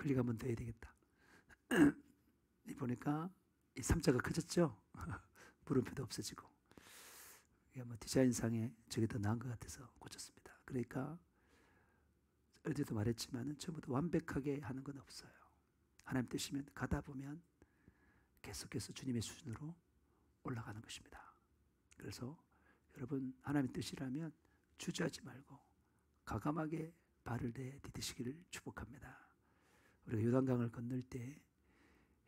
클릭 한번 더 해야 되겠다. 보니까 이 3자가 커졌죠. 물음표도 없어지고. 이게 뭐 디자인상에 저게 더 나은 것 같아서 고쳤습니다. 그러니까 어제도 말했지만 처음부터 완벽하게 하는 건 없어요. 하나님 뜻이면 가다 보면 계속해서 주님의 수준으로 올라가는 것입니다. 그래서 여러분 하나님의 뜻이라면 주저하지 말고 과감하게 발을 내디디시기를 축복합니다. 우리가 요단강을 건널 때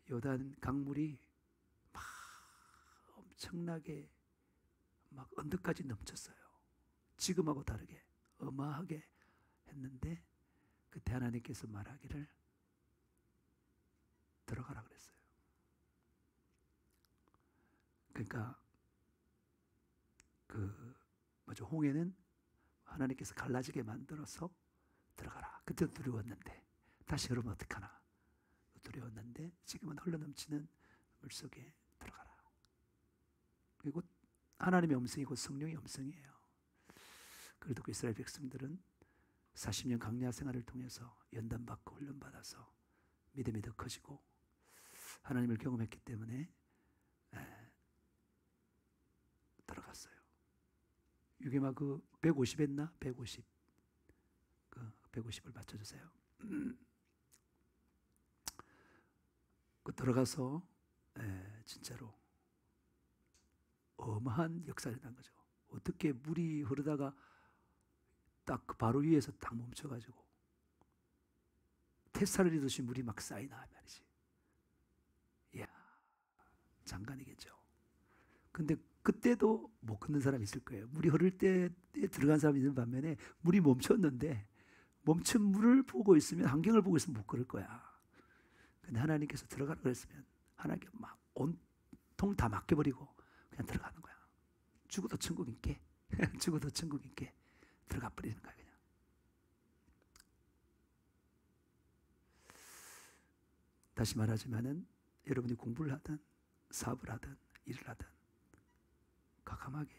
요단 강물이 막 엄청나게 막 언덕까지 넘쳤어요. 지금하고 다르게 어마하게 했는데 그때 하나님께서 말하기를 들어가라 그랬어요. 그러니까 홍해는 하나님께서 갈라지게 만들어서 들어가라. 그때도 두려웠는데 다시 흐르면 어떡하나 두려웠는데 지금은 흘러넘치는 물속에 들어가라. 그리고 하나님의 음성이 곧 성령의 음성이에요. 그래도 그 이스라엘 백성들은 40년 광야 생활을 통해서 연단받고 훈련받아서 믿음이 더 커지고 하나님을 경험했기 때문에 들어갔어요. 유게마 150 했나? 150. 150을 맞춰주세요. 들어가서 진짜로 어마한 역사를 난 거죠. 어떻게 물이 흐르다가 딱 그 바로 위에서 딱 멈춰가지고 테스타를 이듯이 물이 막 쌓이나 말이지. 이야, 장관이겠죠. 근데 그때도 못 걷는 사람이 있을 거예요. 물이 흐를 때 들어간 사람이 있는 반면에 물이 멈췄는데 멈춘 물을 보고 있으면 환경을 보고 있으면 못 걸을 거야. 근데 하나님께서 들어가라 그랬으면 하나님께 막 온통 다 맡겨버리고 그냥 들어가는 거야. 죽어도 천국 있게 죽어도 천국 있게 들어가 버리는 거야 그냥. 다시 말하자면은 여러분이 공부를 하든 사업을 하든 일을 하든 과감하게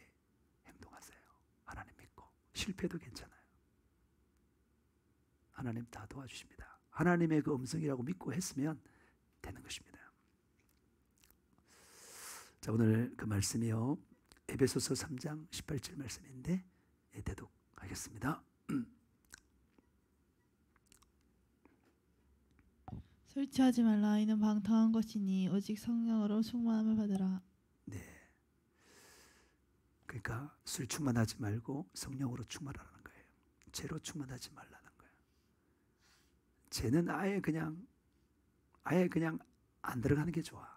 행동하세요. 하나님 믿고 실패도 괜찮아요. 하나님 다 도와주십니다. 하나님의 그 음성이라고 믿고 했으면 되는 것입니다. 자, 오늘 그 말씀이요 에베소서 3장 18절 말씀인데 대독하겠습니다. 술 취하지 말라. 이는 방탕한 것이니 오직 성령으로 충만함을 받으라. 네. 그러니까 술 충만하지 말고 성령으로 충만하라는 거예요. 죄로 충만하지 말라는 거예요. 죄는 아예 그냥 안 들어가는 게 좋아.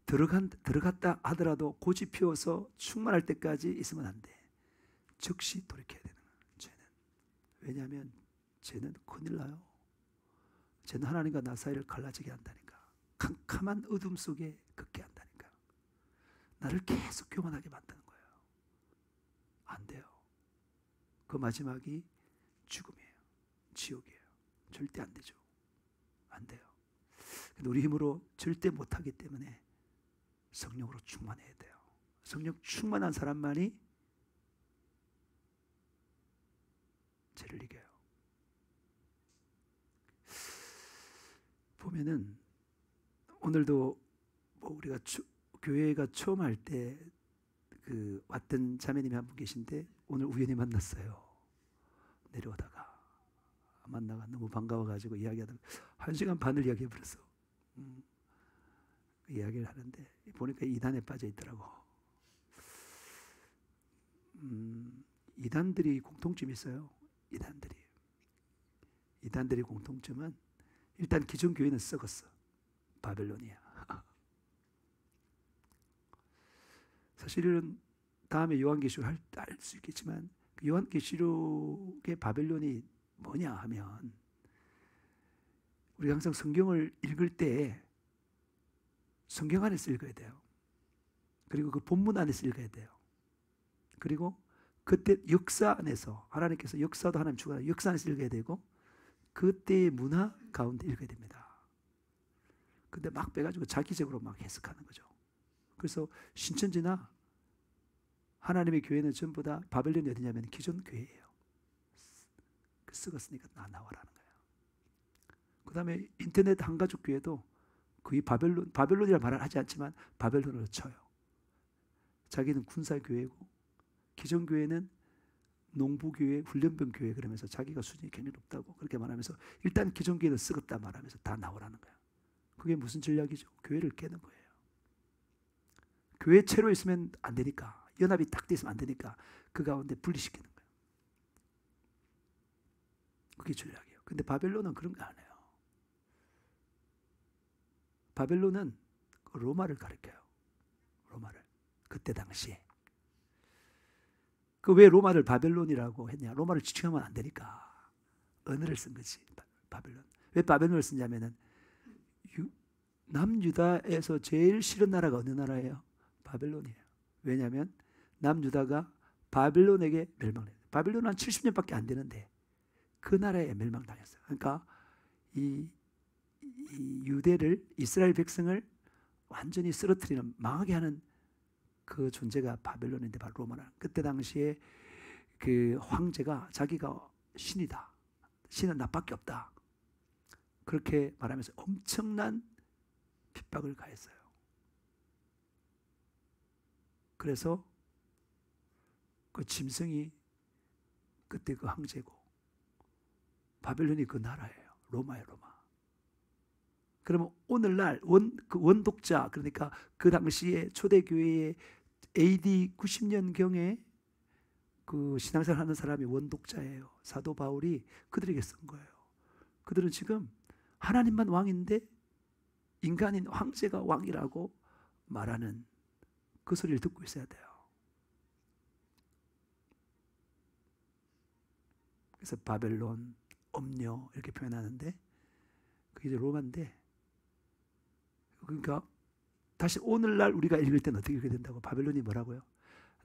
들어갔다 하더라도 고집 피워서 충만할 때까지 있으면 안 돼. 즉시 돌이켜야 되는 거예요. 죄는. 왜냐하면 죄는 큰일 나요. 죄는 하나님과 나 사이를 갈라지게 한다니까. 캄캄한 어둠 속에 걷게 한다니까. 나를 계속 교만하게 만드는 거예요. 안 돼요. 그 마지막이 죽음이에요. 지옥이에요. 절대 안 되죠. 안 돼요. 근데 우리 힘으로 절대 못하기 때문에 성령으로 충만해야 돼요. 성령 충만한 사람만이 죄를 이겨요. 보면은 오늘도 뭐 우리가 교회가 처음 할 때 왔던 자매님이 한 분 계신데 오늘 우연히 만났어요. 내려오다가 만나가 너무 반가워가지고 이야기하다가 1시간 반을 이야기해버렸어. 이야기를 하는데 보니까 이단에 빠져 있더라고. 이단들이 공통점이 있어요. 이단들이 공통점은 일단 기존 교회는 썩었어. 바벨론이야. 사실은 다음에 요한계시록 할 수 있겠지만 그 요한계시록의 바벨론이 뭐냐 하면 우리가 항상 성경을 읽을 때 성경 안에서 읽어야 돼요. 그리고 그 본문 안에서 읽어야 돼요. 그리고 그때 역사 안에서 하나님께서 역사도 하나님 주관하는 역사 안에서 읽어야 되고 그때의 문화 가운데 읽어야 됩니다. 근데 막 빼가지고 자기적으로 막 해석하는 거죠. 그래서 신천지나 하나님의 교회는 전부 다 바벨론이 어디냐면 기존 교회예요. 그 썩었으니까 나와라는 거예요. 그 다음에 인터넷 한가족 교회도 거의 바벨론이라 말을 하지 않지만 바벨론으로 쳐요. 자기는 군사교회고 기존교회는 농부교회, 훈련병 교회 그러면서 자기가 수준이 굉장히 높다고 그렇게 말하면서 일단 기존교회는 썩었다 말하면서 다 나오라는 거야. 그게 무슨 전략이죠? 교회를 깨는 거예요. 교회 채로 있으면 안 되니까, 연합이 딱 돼 있으면 안 되니까 그 가운데 분리시키는 거예요. 그게 전략이에요. 근데 바벨론은 그런 거 안 해요. 바벨론은 로마를 가리켜요. 로마를. 그때 당시에. 그 왜 로마를 바벨론이라고 했냐? 로마를 지칭하면 안 되니까 언어를 쓴 거지. 바벨론. 왜 바벨론을 쓰냐면은 남유다에서 제일 싫은 나라가 어느 나라예요? 바벨론이에요. 왜냐하면 남유다가 바벨론에게 멸망해요. 바벨론은 한 70년밖에 안 되는데 그 나라에 멸망당했어요. 그러니까 이 유대를, 이스라엘 백성을 완전히 쓰러뜨리는, 망하게 하는 그 존재가 바벨론인데 바로 로마는. 그때 당시에 그 황제가 자기가 신이다, 신은 나밖에 없다, 그렇게 말하면서 엄청난 핍박을 가했어요. 그래서 그 짐승이 그때 그 황제고 바벨론이 그 나라예요. 로마예요, 로마. 그러면 오늘날 그 원독자, 그러니까 그 당시에 초대교회의 AD 90년경에 그 신앙생활 하는 사람이 원독자예요. 사도 바울이 그들에게 쓴 거예요. 그들은 지금 하나님만 왕인데 인간인 황제가 왕이라고 말하는 그 소리를 듣고 있어야 돼요. 그래서 바벨론, 엄녀 이렇게 표현하는데 그게 이제 로마인데, 그러니까 다시 오늘날 우리가 읽을 때는 어떻게 읽게 된다고? 바벨론이 뭐라고요?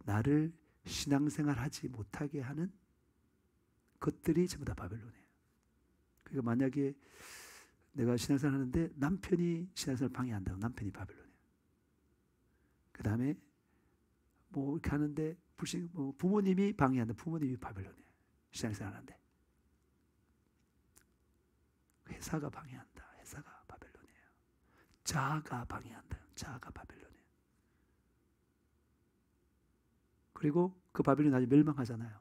나를 신앙생활 하지 못하게 하는 것들이 전부 다 바벨론이에요. 그러니까 만약에 내가 신앙생활 하는데 남편이 신앙생활 방해한다고, 남편이 바벨론이에요. 그 다음에 뭐 이렇게 하는데 뭐 부모님이 방해한다, 부모님이 바벨론이에요. 신앙생활 하는데 회사가 방해한다, 회사가 바벨론이에요. 자아가 방해한다, 자아가 바벨론이에요. 그리고 그 바벨론이 나중에 멸망하잖아요.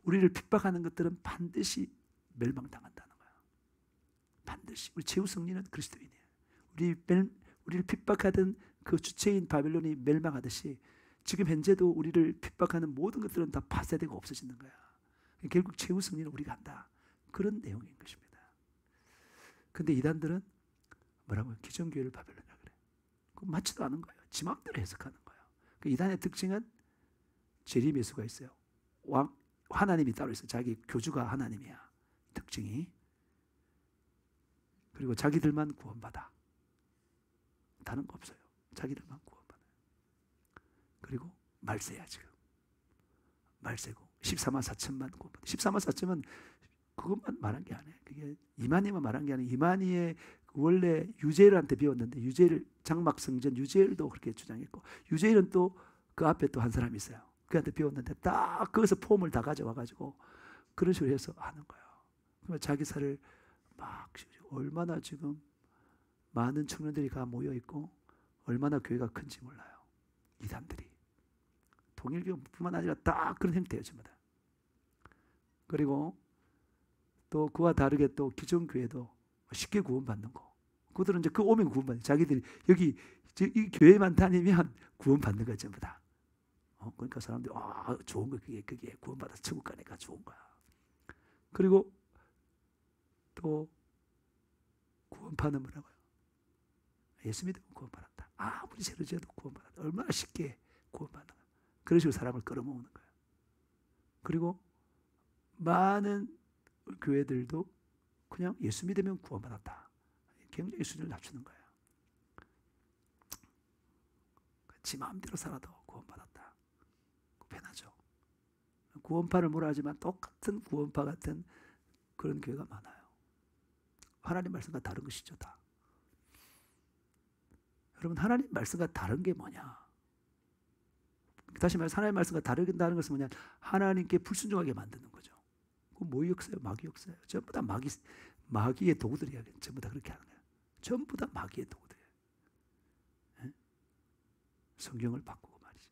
우리를 핍박하는 것들은 반드시 멸망당한다는 거예요. 반드시. 우리 최후 승리는 그리스도인이에요. 우리를 핍박하던 그 주체인 바벨론이 멸망하듯이 지금 현재도 우리를 핍박하는 모든 것들은 다 파쇄되고 없어지는 거야. 결국 최후 승리는 우리가 한다. 그런 내용인 것입니다. 근데 이단들은 뭐라고요? 기존 교회를 바벨론이라고 그래. 그거 맞지도 않은 거예요. 지 마음대로 해석하는 거예요. 그 이단의 특징은 재림예수가 있어요. 하나님이 따로 있어요. 자기 교주가 하나님이야. 특징이. 그리고 자기들만 구원받아. 다른 거 없어요. 자기들만 구원받아요. 그리고 말세야 지금. 말세고 14만 4천만 구원받아. 14만 4천은 그것만 말한 게 아니에요. 그게 이만희만 말한 게 아니에요. 이만희의 원래 유재일한테 배웠는데, 유재일, 장막성전 유재일도 그렇게 주장했고, 유재일은 또 그 앞에 또 한 사람이 있어요. 그한테 배웠는데 딱 거기서 폼을 다 가져와가지고 그런 식으로 해서 하는 거예요. 그러면 자기 살을 막, 얼마나 지금 많은 청년들이 가 모여있고 얼마나 교회가 큰지 몰라요. 이단들이. 통일교뿐만 아니라 딱 그런 형태예요, 전부 다. 그리고 또 그와 다르게 또 기존 교회도 쉽게 구원받는 거. 그들은 이제 그 오면 구원받는, 자기들이 여기 이 교회만 다니면 구원받는 거야, 전부 다. 그러니까 사람들이 좋은 거, 그게 구원받아서 천국 가니까 좋은 거야. 그리고 또 구원파는 뭐라고요? 예수 믿으면 구원받았다. 아무리 죄를 지어도 구원받았다. 얼마나 쉽게 구원받는 거야. 그런 식으로 사람을 끌어모으는 거예요. 그리고 많은 교회들도 그냥 예수 믿으면 구원받았다. 굉장히 수준을 낮추는 거예요. 지 마음대로 살아도 구원받았다. 편하죠. 구원파를 뭐라 하지만 똑같은 구원파 같은 그런 교회가 많아요. 하나님 말씀과 다른 것이죠, 다. 여러분, 하나님 말씀과 다른 게 뭐냐? 다시 말해서 하나님 말씀과 다르다는 것은 뭐냐? 하나님께 불순종하게 만드는 거죠. 그건 뭐 역사예요? 마귀 역사예요. 전부 다 마귀의 도구들이야. 전부 다 그렇게 하는 거야. 전부 다 마귀의 도구들이야. 예? 성경을 바꾸고 말이지.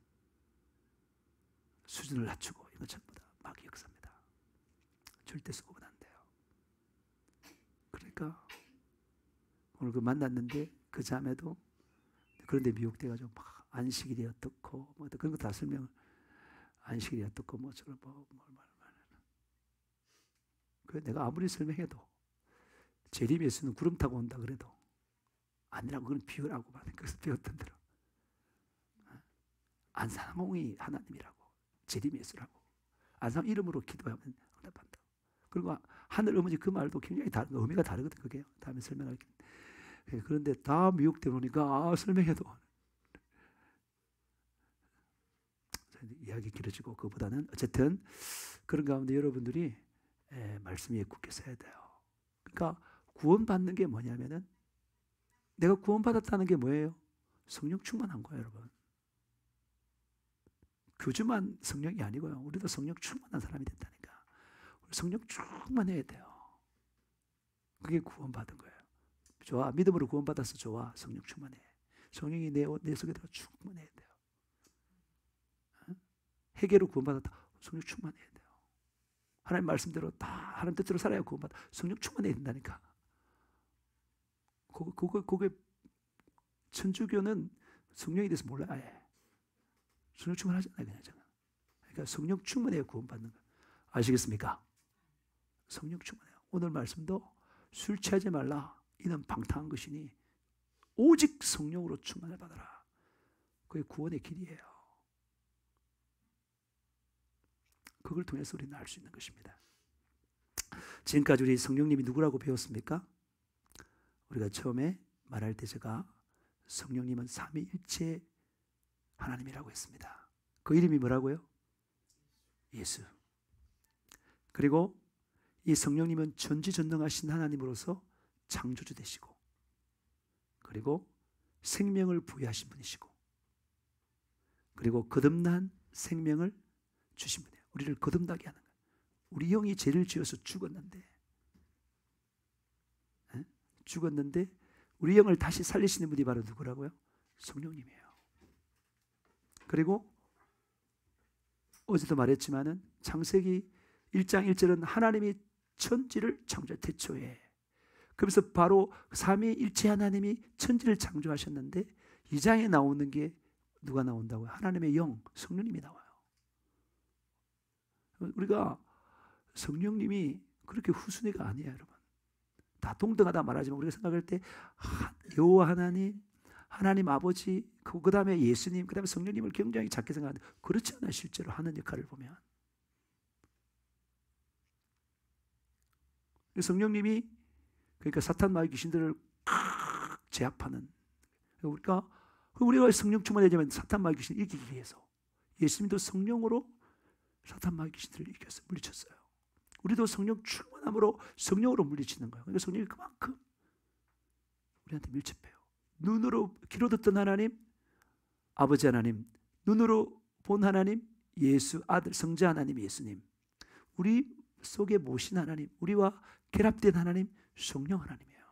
수준을 낮추고 이건 전부 다 마귀 역사입니다. 절대 수급은 안 돼요. 그러니까 오늘 그 만났는데 그 자매도 그런데 미혹돼가지고 막 안식일이 어떻고 뭐 그런 거 다 설명을 안식일이 어떻고 뭐 저런 그 내가 아무리 설명해도 재림 예수는 구름 타고 온다 그래도 아니라고 그건 비유라고 말해. 그래서 배웠던 대로 안상홍이 하나님이라고 재림 예수라고 안상 이름으로 기도하면 응답한다. 그리고 하늘 어머니 그 말도 굉장히 다른 의미가 다르거든. 그게 다음에 설명할게. 그런데 다 미혹돼 보니까 설명해도 이야기 길어지고 그보다는 어쨌든 그런 가운데 여러분들이 말씀 위에 굳게 서야 돼요. 그러니까 구원받는 게 뭐냐면은 내가 구원받았다는 게 뭐예요? 성령 충만한 거예요, 여러분. 교주만 성령이 아니고요. 우리도 성령 충만한 사람이 된다니까. 성령 충만해야 돼요. 그게 구원받은 거예요. 좋아. 믿음으로 구원받아서 좋아. 성령 충만해. 성령이 내 속에 들어 충만해야 돼요. 회개로 구원받았다. 성령 충만해야 돼요. 하나님 말씀대로 다 하나님 뜻대로 살아야 구원받아. 성령 충만해야 된다니까. 그게 천주교는 성령에 대해서 몰라요. 아예. 성령 충만하잖아요. 그냥. 그러니까 성령 충만해야 구원받는 거예요. 아시겠습니까? 성령 충만해요. 오늘 말씀도 술 취하지 말라. 이는 방탕한 것이니 오직 성령으로 충만을 받아라. 그게 구원의 길이에요. 그걸 통해서 우리는 알 수 있는 것입니다. 지금까지 우리 성령님이 누구라고 배웠습니까? 우리가 처음에 말할 때 제가 성령님은 삼위일체 하나님이라고 했습니다. 그 이름이 뭐라고요? 예수. 그리고 이 성령님은 전지전능하신 하나님으로서 창조주 되시고 그리고 생명을 부여하신 분이시고 그리고 거듭난 생명을 주신 분이에요. 우리를 거듭나게 하는 거예요. 우리 영이 죄를 지어서 죽었는데 우리 영을 다시 살리시는 분이 바로 누구라고요? 성령님이에요. 그리고 어제도 말했지만은 창세기 1장 1절은 하나님이 천지를 창조할 태초에 그래서 바로 삼위일체 하나님이 천지를 창조하셨는데 2장에 나오는 게 누가 나온다고요? 하나님의 영, 성령님이 나와요. 우리가 성령님이 그렇게 후순위가 아니에요, 여러분. 다 동등하다 말하지만 우리가 생각할 때 여호와 하나님, 하나님 아버지, 그 다음에 예수님, 그 다음에 성령님을 굉장히 작게 생각하는데 그렇지 않아요. 실제로 하는 역할을 보면. 성령님이 그러니까 사탄 마귀 귀신들을 제압하는 우리가 성령 충만해지면 사탄 마귀 귀신을 이기기 위해서 예수님도 성령으로 사탄 마귀 귀신들을 이겼어요. 물리쳤어요. 우리도 성령 충만함으로 성령으로 물리치는 거예요. 그러니까 성령이 그만큼 우리한테 밀접해요. 눈으로 귀로 듣던 하나님, 아버지 하나님, 눈으로 본 하나님, 예수 아들 성자 하나님 예수님, 우리 속에 모신 하나님, 우리와 결합된 하나님, 성령 하나님이에요.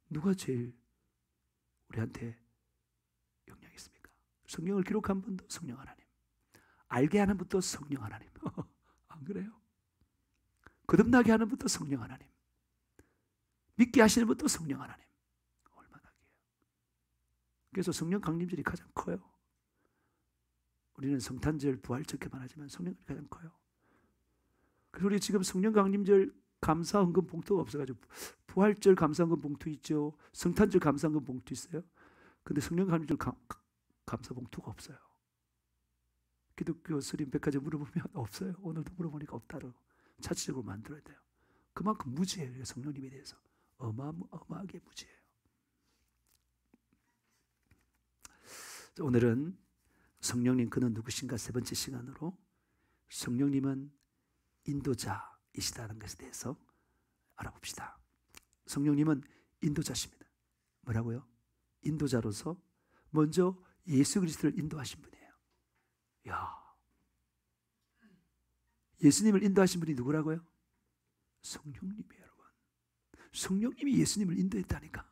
누가 제일 우리한테 영향이 있습니까? 성령을 기록한 분도 성령 하나님, 알게 하는 분도 성령 하나님. 안 그래요? 거듭나게 하는 분도 성령 하나님, 믿게 하시는 분도 성령 하나님. 얼마나 귀해요. 그래서 성령 강림절이 가장 커요. 우리는 성탄절, 부활절 이렇게만 하지만 성령이 가장 커요. 그래서 우리 지금 성령 강림절 감사 헌금 봉투가 없어가지고 부활절 감사 헌금 봉투 있죠. 성탄절 감사 헌금 봉투 있어요. 근데 성령 강림절 감사 봉투가 없어요. 기독교 스님 백화점 물어보면 없어요. 오늘도 물어보니까 없다고 차치적으로 만들어야 돼요. 그만큼 무지해요. 성령님에 대해서 어마어마하게 무지해요. 오늘은 성령님 그는 누구신가 세 번째 시간으로 성령님은 인도자이시다는 것에 대해서 알아봅시다. 성령님은 인도자십니다. 뭐라고요? 인도자로서 먼저 예수 그리스도를 인도하신 분이에요. 야, 예수님을 인도하신 분이 누구라고요? 성령님이에요, 여러분. 성령님이 예수님을 인도했다니까.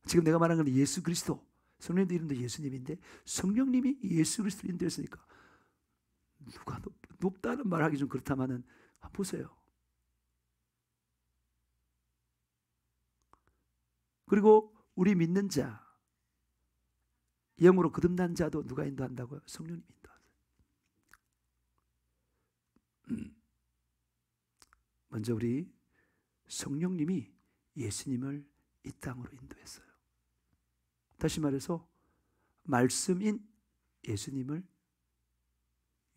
지금 내가 말하는 건 예수 그리스도, 성령님도 이름도 예수님인데 성령님이 예수 그리스도를 인도했으니까 누가 높다는 말하기 좀 그렇다마는 한번 보세요. 그리고 우리 믿는 자, 영으로 거듭난 자도 누가 인도한다고요? 성령님이 인도하세요. 먼저 우리 성령님이 예수님을 이 땅으로 인도했어요. 다시 말해서 말씀인 예수님을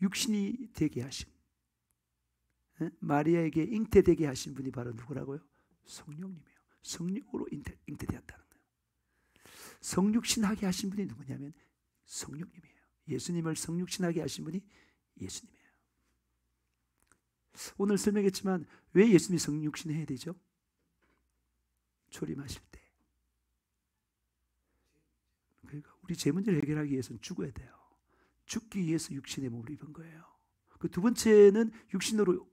육신이 되게 하신, 마리아에게 잉태되게 하신 분이 바로 누구라고요? 성령님이에요. 성령으로 잉태되었다는 거예요. 성육신하게 하신 분이 누구냐면 성령님이에요. 예수님을 성육신하게 하신 분이 예수님이에요. 오늘 설명했지만 왜 예수님이 성육신해야 되죠? 초림하실 때. 그러니까 우리 죄 문제를 해결하기 위해서는 죽어야 돼요. 죽기 위해서 육신의 몸을 입은 거예요. 그 두 번째는 육신으로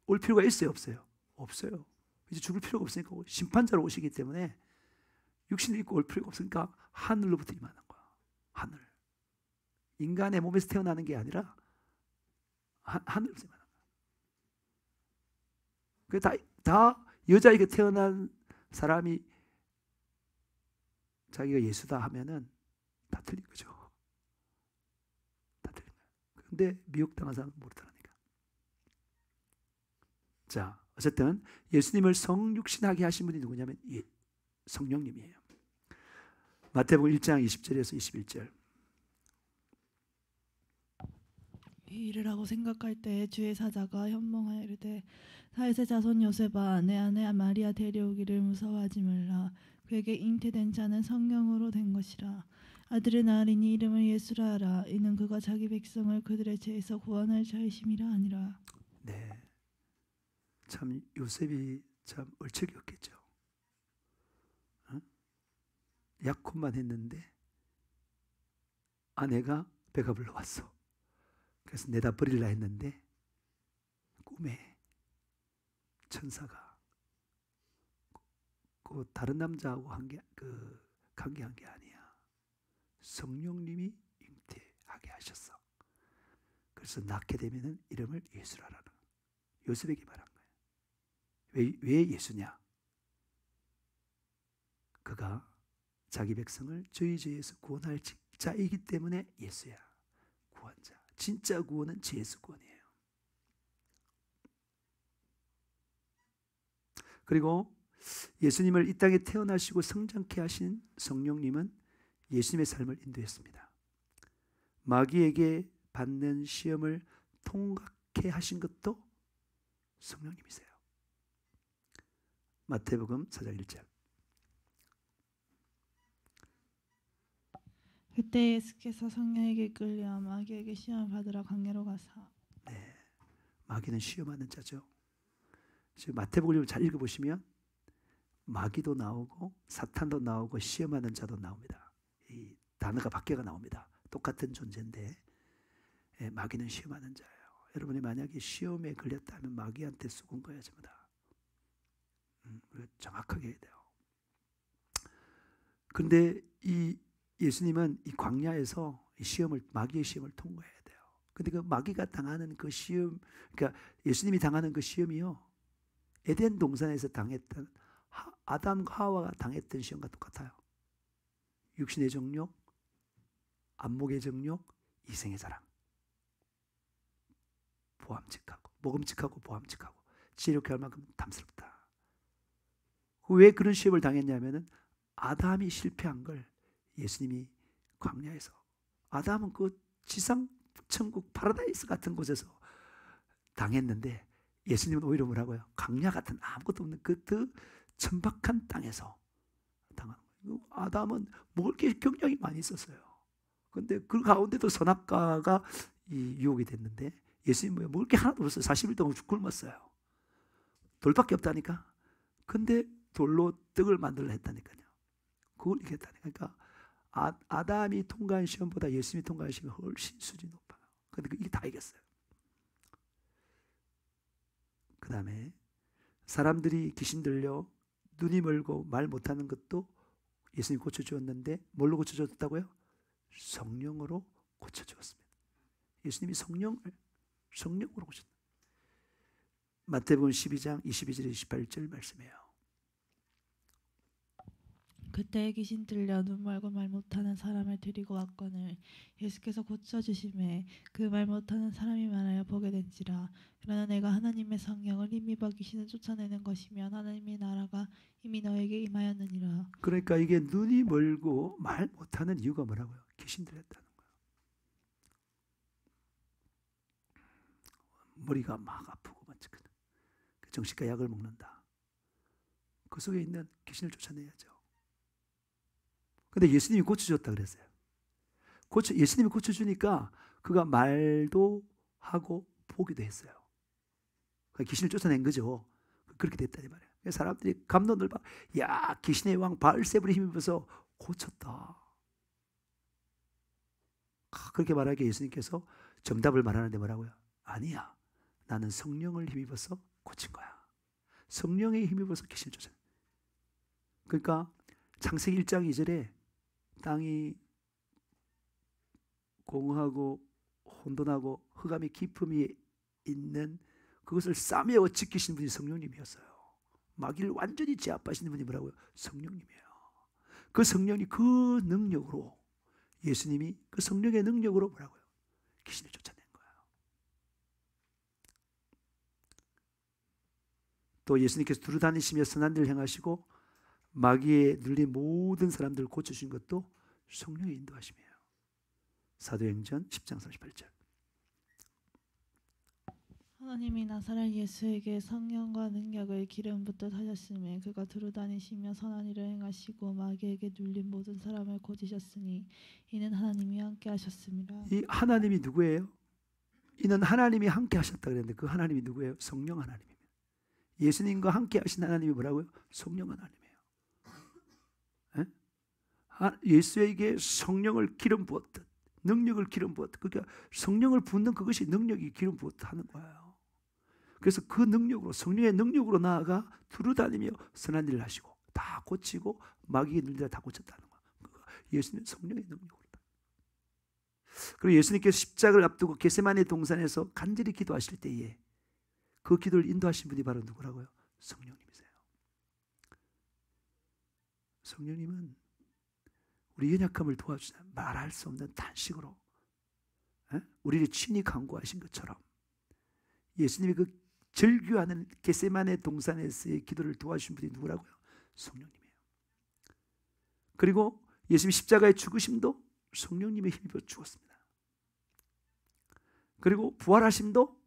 올 필요가 있어요, 없어요? 없어요. 이제 죽을 필요가 없으니까 심판자로 오시기 때문에 육신을 입고 올 필요가 없으니까 하늘로부터 임하는 거야. 하늘. 인간의 몸에서 태어나는 게 아니라 하늘에서 임하는 거야. 다 여자에게 태어난 사람이 자기가 예수다 하면은 다 틀린 거죠. 다 틀린 거예요. 근데 미혹당한 사람은 모르더라니까. 자, 어쨌든 예수님을 성육신하게 하신 분이 누구냐면 성령님이에요. 마태복음 1장 20절에서 21절. 이 일을 하고 생각할 때 주의 사자가 현몽하여 이르되 다윗의 자손 요셉아 내 아내 마리아 데려오기를 무서워하지 말라. 그에게 잉태된 자는 성령으로 된 것이라. 아들을 낳으리니 이름을 예수라 하라. 이는 그가 자기 백성을 그들의 죄에서 구원할 자이심이라 하니라. 네, 참 요셉이 참 얼척이었겠죠. 약혼만 했는데 아내가 배가 불러왔어. 그래서 내다 버리려 했는데 꿈에 천사가 그 다른 남자하고 관계한 게 아니야. 성령님이 잉태하게 하셨어. 그래서 낳게 되면은 이름을 예수라라는 요셉에게 말한 거예요. 왜 예수냐? 그가 자기 백성을 저희 죄에서 구원할 자이기 때문에 예수야. 구원자. 진짜 구원은 예수 구원이에요. 그리고 예수님을 이 땅에 태어나시고 성장케 하신 성령님은 예수님의 삶을 인도했습니다. 마귀에게 받는 시험을 통과케 하신 것도 성령님이세요. 마태복음 4장 1절. 그때 예수께서 성령에게 끌려 마귀에게 시험을 받으러 광야로 가사. 네, 마귀는 시험하는 자죠. 지금 마태복음을 잘 읽어보시면 마귀도 나오고 사탄도 나오고 시험하는 자도 나옵니다. 이 단어가 밖에가 나옵니다. 똑같은 존재인데 마귀는 시험하는 자예요. 여러분이 만약에 시험에 걸렸다면 마귀한테 쏘은 거예요, 전부 다. 정확하게 해야 돼요. 그런데 이 예수님은 이 광야에서 마귀의 시험을 통과해야 돼요. 근데 그 마귀가 당하는 그 시험, 그러니까 예수님이 당하는 그 시험이요, 에덴 동산에서 당했던 아담과 하와가 당했던 시험과 똑같아요. 육신의 정욕, 안목의 정욕, 이생의 자랑, 보암직하고 먹음직하고 보암직하고 지혜롭게 할 만큼 탐스럽다. 왜 그런 시험을 당했냐면은 아담이 실패한 걸 예수님이 광야에서, 아담은 그 지상 천국 파라다이스 같은 곳에서 당했는데 예수님은 오히려 뭐라고요? 광야 같은 아무것도 없는 그 천박한 땅에서 당하는 거예요. 아담은 먹을 게 굉장히 많이 있었어요. 그런데 그 가운데도 선악과가 유혹이 됐는데 예수님은 먹을 게 하나도 없어요. 40일 동안 굶었어요. 돌밖에 없다니까. 근데 돌로 떡을 만들려 했다니까요. 그걸 이겼다니까. 그러니까 아담이 통과한 시험보다 예수님이 통과한 시험이 훨씬 수준이 높아요. 근데 이게 다 이겼어요. 다음에 사람들이 귀신 들려 눈이 멀고 말 못하는 것도 예수님이 고쳐주었는데 뭘로 고쳐주었다고요? 성령으로 고쳐주었습니다. 예수님이 성령으로 고쳤다. 마태복음 12장 22절 28절 말씀이에요. 그때 귀신 들려 눈 멀고 말 못하는 사람을 데리고 왔거늘 예수께서 고쳐주심에 그 말 못하는 사람이 말하여 보게 된지라. 그러나 내가 하나님의 성령을 힘입어 귀신을 쫓아내는 것이면 하나님의 나라가 이미 너에게 임하였느니라. 그러니까 이게 눈이 멀고 말 못하는 이유가 뭐라고요? 귀신 들렸다는 거예요. 머리가 막 아프고 정신과 약을 먹는다. 그 속에 있는 귀신을 쫓아내야죠. 근데 예수님이 고쳐줬다 그랬어요. 예수님이 고쳐주니까 그가 말도 하고 보기도 했어요. 그러니까 귀신을 쫓아낸 거죠. 그렇게 됐다 이 말이에요. 사람들이 감동을 봐. 야, 귀신의 왕 바알세불에 힘입어서 고쳤다. 그렇게 말하기에 예수님께서 정답을 말하는데 뭐라고요? 아니야. 나는 성령을 힘입어서 고친 거야. 성령에 힘입어서 귀신을 쫓아낸. 그러니까 창세기 1장 2절에 땅이 공허하고 혼돈하고 흑암의 깊음이 있는 그것을 싸매어 지키신 분이 성령님이었어요. 마귀를 완전히 제압하시는 분이 뭐라고요? 성령님이에요. 그 성령이 그 능력으로 예수님이 그 성령의 능력으로 뭐라고요? 귀신을 쫓아낸 거예요. 또 예수님께서 두루 다니시며 선한 일을 행하시고 마귀에 눌린 모든 사람들을 고쳐주신 것도 성령의 인도하심이에요. 사도행전 10장 38절. 하나님이 나사렛 예수에게 성령과 능력을 기름 붓듯 하셨음에 그가 두루 다니시며 선한 일을 행하시고 마귀에게 눌린 모든 사람을 고치셨으니 이는 하나님이 함께 하셨습니다. 이 하나님이 누구예요? 이는 하나님이 함께 하셨다 그랬는데 그 하나님이 누구예요? 성령 하나님입니다. 예수님과 함께 하신 하나님이 뭐라고요? 성령 하나님이에요. 예수에게 성령을 기름 부었듯 능력을 기름 부었듯 그러니까 성령을 붓는 그것이 능력이 기름 부었듯 하는 거예요. 그래서 그 능력으로 성령의 능력으로 나아가 두루 다니며 선한 일을 하시고 다 고치고 마귀의 눌리다 다 고쳤다는 거예요. 예수님 성령의 능력으로. 그리고 예수님께서 십자가를 앞두고 겟세마네 동산에서 간절히 기도하실 때에 그 기도를 인도하신 분이 바로 누구라고요? 성령님이세요. 성령님은 우리 연약함을 도와주시는 말할 수 없는 단식으로 우리를 친히 간구하신 것처럼 예수님이 그 절규하는 겟세마네 동산에서의 기도를 도와주신 분이 누구라고요? 성령님이에요. 그리고 예수님이 십자가의 죽으심도 성령님의 힘입어 죽었습니다. 그리고 부활하심도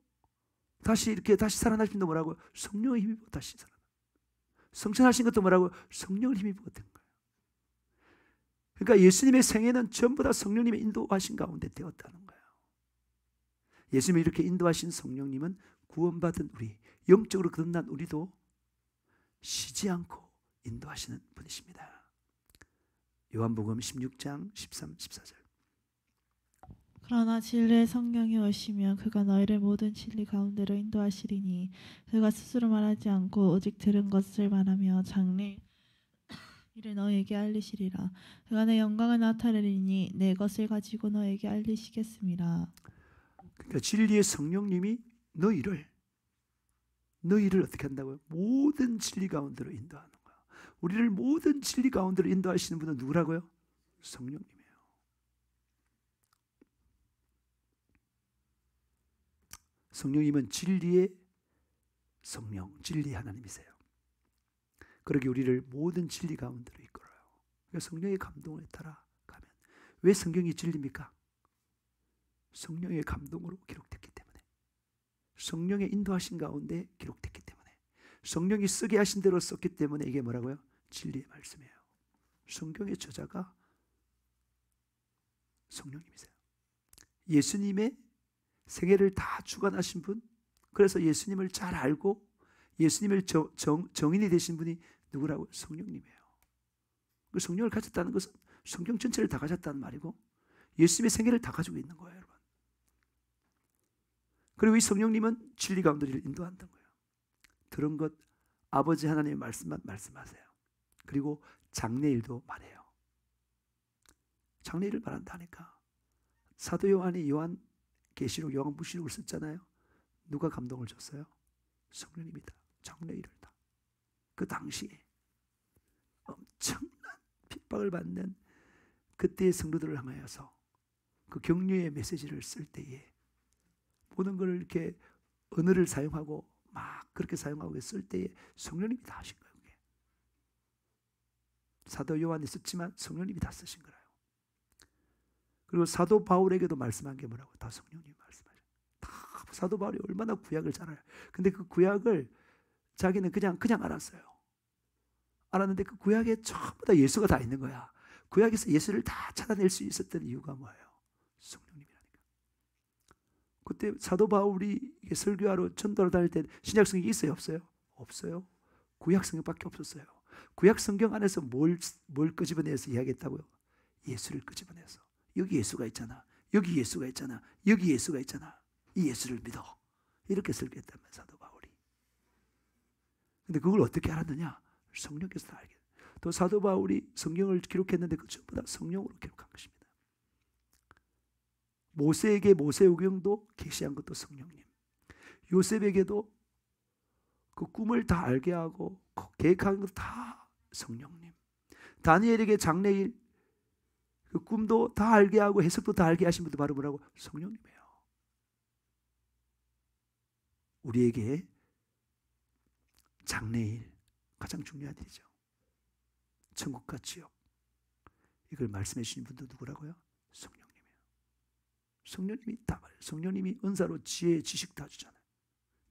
다시 살아나심도 뭐라고요? 성령의 힘입어 다시 살아나. 성천하신 것도 뭐라고요? 성령을 힘입어 된 거예요. 그러니까 예수님의 생애는 전부 다 성령님의 인도하신 가운데 되었다는 거예요. 예수님이 이렇게 인도하신 성령님은 구원받은 우리, 영적으로 거듭난 우리도 쉬지 않고 인도하시는 분이십니다. 요한복음 16장 13, 14절. 그러나 진리의 성령이 오시면 그가 너희를 모든 진리 가운데로 인도하시리니 그가 스스로 말하지 않고 오직 들은 것을 말하며 장래 이를 너희에게 알리시리라. 그가 내 영광을 나타내리니 내 것을 가지고 너희에게 알리시겠습니다. 그러니까 진리의 성령님이 너희를 어떻게 한다고요? 모든 진리 가운데로 인도하는 거야. 우리를 모든 진리 가운데로 인도하시는 분은 누구라고요? 성령님이에요. 성령님은 진리의 성령, 진리 하나님이세요. 그러기 우리를 모든 진리 가운데로 이끌어요. 그러니까 성령의 감동을 따라 가면 왜 성경이 진리입니까? 성령의 감동으로 기록됐기 때문에, 성령의 인도하신 가운데 기록됐기 때문에, 성령이 쓰게 하신 대로 썼기 때문에 이게 뭐라고요? 진리의 말씀이에요. 성경의 저자가 성령님이세요. 예수님의 생애를 다 주관하신 분, 그래서 예수님을 잘 알고 예수님을 정인이 되신 분이 누구라고요? 성령님이에요. 그 성령을 가졌다는 것은 성경 전체를 다 가졌다는 말이고 예수님의 생애를 다 가지고 있는 거예요, 여러분. 그리고 이 성령님은 진리 가운데를 인도한다는 거예요. 들은 것 아버지 하나님의 말씀만 말씀하세요. 그리고 장래일도 말해요. 장래일을 말한다니까. 사도 요한이 요한계시록, 요한무시록을 썼잖아요. 누가 감동을 줬어요? 성령님이다. 장래일을 다. 그 당시에 엄청난 핍박을 받는 그때의 성도들을 향하여서 그 격려의 메시지를 쓸 때에 모든 걸 이렇게 언어를 사용하고 막 그렇게 사용하고 쓸 때에 성령님이 다 하신 거예요. 그게. 사도 요한이 썼지만 성령님이 다 쓰신 거예요. 그리고 사도 바울에게도 말씀한 게 뭐라고? 다 성령님이 말씀하셔요. 다 사도 바울이 얼마나 구약을 잘 알아요. 근데 그 구약을 자기는 그냥 알았어요. 알았는데 그 구약에 전부 다 예수가 다 있는 거야. 구약에서 예수를 다 찾아낼 수 있었던 이유가 뭐예요? 성령님이라니까. 그때 사도 바울이 설교하러 전도를 다닐 때 신약 성경이 있어요, 없어요? 없어요. 구약 성경밖에 없었어요. 구약 성경 안에서 뭘 끄집어내서 이야기했다고요? 예수를 끄집어내서. 여기 예수가 있잖아. 여기 예수가 있잖아. 여기 예수가 있잖아. 이 예수를 믿어. 이렇게 설교했다면 사도 바울이. 근데 그걸 어떻게 알았느냐? 성령께서 다 알게. 또 사도 바울이 성경을 기록했는데 그 전부 다 성령으로 기록한 것입니다. 모세에게 모세오경도 계시한 것도 성령님. 요셉에게도 그 꿈을 다 알게 하고 계획한 것 다 성령님. 다니엘에게 장래일 그 꿈도 다 알게 하고 해석도 다 알게 하신 분도 바로 뭐라고? 성령님이에요. 우리에게 장래일 가장 중요한 일이죠. 천국과 지옥. 이걸 말씀해 주신 분도 누구라고요? 성령님이에요. 성령님이 다 말해요. 성령님이 은사로 지혜, 지식 다 주잖아요.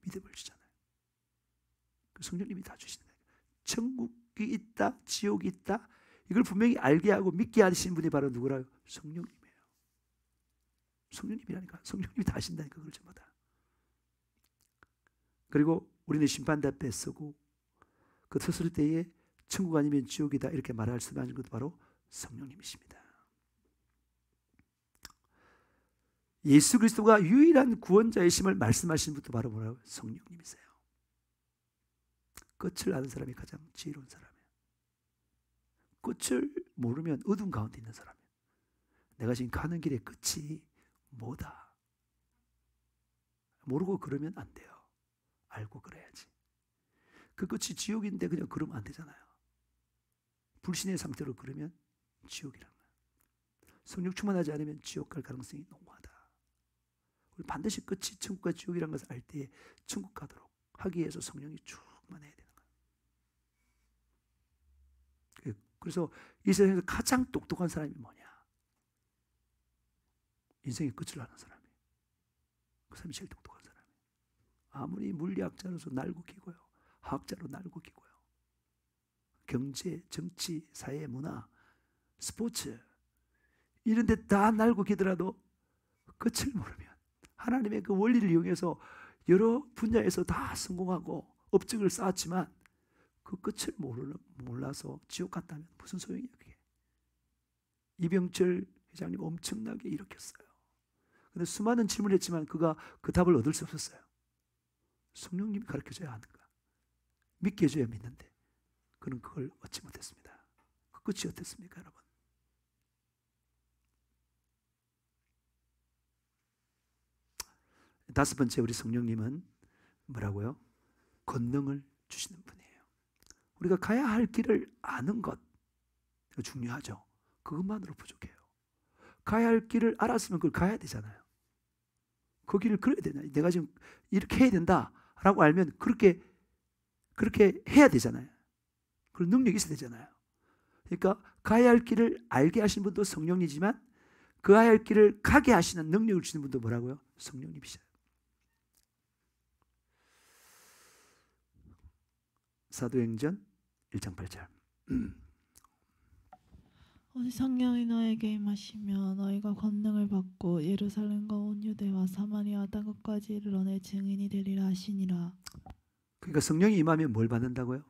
믿음을 주잖아요. 그 성령님이 다 주시는 거예요. 천국이 있다, 지옥이 있다. 이걸 분명히 알게 하고 믿게 하신 분이 바로 누구라고요? 성령님이에요. 성령님이라니까. 성령님이 다 하신다니까. 그걸 전부 다. 그리고 우리는 심판대 앞에 서고 그 섰을 때에 천국 아니면 지옥이다 이렇게 말할 수 있는 것도 바로 성령님이십니다. 예수 그리스도가 유일한 구원자이심을 말씀하시는 분도 바로 뭐라고요? 성령님이세요. 끝을 아는 사람이 가장 지혜로운 사람이에요. 끝을 모르면 어둠 가운데 있는 사람이에요. 내가 지금 가는 길의 끝이 뭐다. 모르고 그러면 안 돼요. 알고 그래야지. 그 끝이 지옥인데 그냥 그러면 안 되잖아요. 불신의 상태로 그러면 지옥이란 거예요. 성령 충만하지 않으면 지옥 갈 가능성이 농후하다. 우리 반드시 끝이 천국과 지옥이라는 것을 알 때에 천국 가도록 하기 위해서 성령이 충만해야 되는 거예요. 그래서 이 세상에서 가장 똑똑한 사람이 뭐냐? 인생의 끝을 아는 사람이에요. 그 사람이 제일 똑똑한 사람이에요. 아무리 물리학자로서 날고 기고요. 화학자로 날고 기고요. 경제, 정치, 사회, 문화, 스포츠 이런 데 다 날고 기더라도 끝을 모르면 하나님의 그 원리를 이용해서 여러 분야에서 다 성공하고 업적을 쌓았지만 그 끝을 몰라서 지옥 갔다면 무슨 소용이야 그게. 이병철 회장님 엄청나게 일으켰어요. 근데 수많은 질문을 했지만 그가 그 답을 얻을 수 없었어요. 성령님이 가르쳐줘야 하는 거야. 믿게 해줘야 믿는데 그는 그걸 얻지 못했습니다. 그 끝이 어땠습니까 여러분? 다섯 번째 우리 성령님은 뭐라고요? 권능을 주시는 분이에요. 우리가 가야 할 길을 아는 것 중요하죠. 그것만으로 부족해요. 가야 할 길을 알았으면 그걸 가야 되잖아요. 그 길을 걸어야 되잖아요. 내가 지금 이렇게 해야 된다라고 알면 그렇게 해야 되잖아요. 그런 능력이 있어야 되잖아요. 그러니까 가야 할 길을 알게 하신 분도 성령이지만 그 가야 할 길을 가게 하시는 능력을 주시는 분도 뭐라고요? 성령님이셔요. 사도행전 1장 8절. 오직 성령이 너에게 임하시며 너희가 권능을 받고 예루살렘과 온 유대와 사마리아 땅 끝까지 이르러 내 증인이 되리라 하시니라. 그러니까 성령이 임하면 뭘 받는다고요?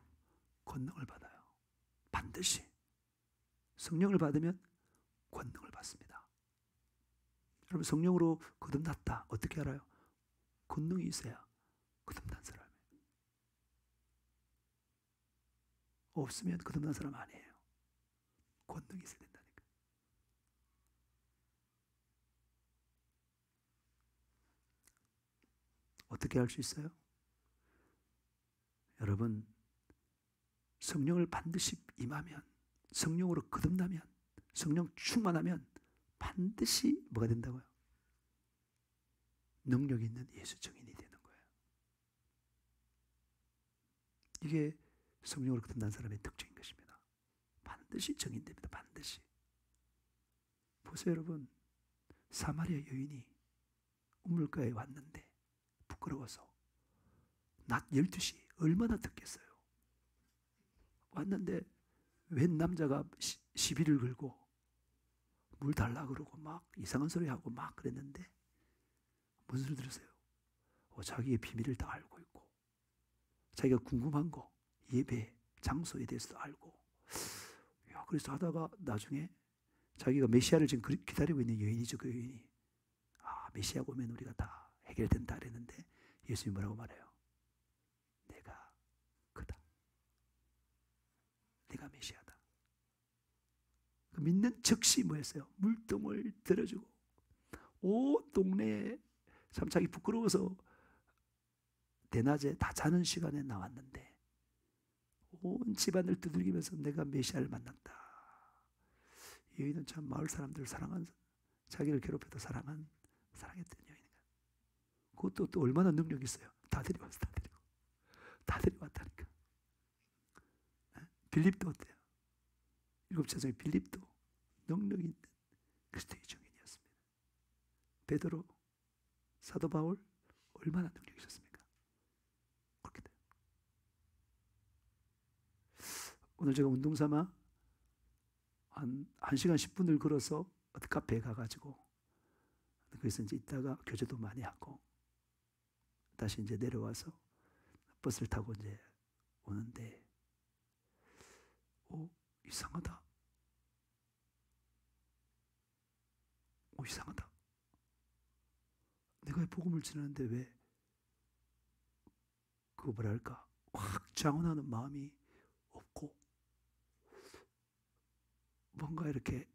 권능을 받아요. 반드시. 성령을 받으면 권능을 받습니다. 여러분 성령으로 거듭났다. 어떻게 알아요? 권능이 있어야 거듭난 사람이에요. 없으면 거듭난 사람 아니에요. 권능이 있어야 된다니까. 어떻게 할 수 있어요? 여러분, 성령을 반드시 임하면, 성령으로 거듭나면, 성령 충만하면 반드시 뭐가 된다고요? 능력 있는 예수 증인이 되는 거예요. 이게 성령으로 거듭난 사람의 특징인 것입니다. 반드시 증인됩니다. 반드시. 보세요 여러분, 사마리아 여인이 우물가에 왔는데 부끄러워서 낮 12시 얼마나 덥겠어요. 왔는데 웬 남자가 시비를 걸고 물 달라 그러고 막 이상한 소리 하고 막 그랬는데 무슨 소리 들으세요? 자기의 비밀을 다 알고 있고 자기가 궁금한 거 예배 장소에 대해서도 알고 그래서 하다가 나중에 자기가 메시아를 지금 기다리고 있는 여인이죠. 그 여인이 메시아가 오면 우리가 다 해결된다 그랬는데 예수님이 뭐라고 말해요? 내가 그다. 내가 메시아다. 그 믿는 즉시 뭐였어요? 물동을 들어주고 온 동네에 참 자기 부끄러워서 대낮에 다 자는 시간에 나왔는데 온 집안을 두들기면서 내가 메시아를 만났다. 여인은 참 마을 사람들을 사랑한, 자기를 괴롭혀도 사랑했던 여인이에요. 그것도 또 얼마나 능력이 있어요. 다 데려왔어. 다 데려왔다니까. 빌립도 어때요? 7째 성의 빌립도 능력 있는 그리스도의 증인이었습니다. 베드로, 사도 바울 얼마나 능력이 있었습니까? 그렇게 돼요. 오늘 제가 운동 삼아 한 1시간 10분을 걸어서 어디 카페에 가가지고 거기서 이제 있다가 교제도 많이 하고 다시 이제 내려와서 버스를 타고 이제 오는데 이상하다. 이상하다. 내가 복음을 전하는데 왜 그 뭐랄까 확 자원하는 마음이 없고 뭔가 이렇게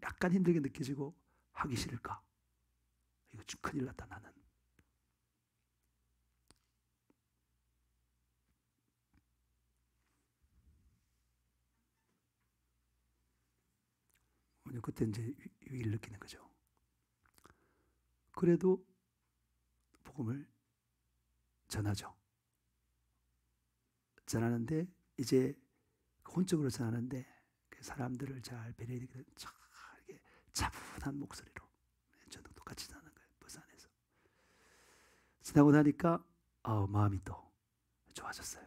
약간 힘들게 느껴지고 하기 싫을까? 이거 좀 큰일 났다 나는. 그때 이제 위기를 느끼는 거죠. 그래도 복음을 전하죠. 전하는데 이제 혼적으로 전하는데 사람들을 잘 배려해야 되거든. 이렇게 차분한 목소리로 저도 똑같이 전하는 거예요. 버스 안에서. 지나고 나니까 마음이 또 좋아졌어요.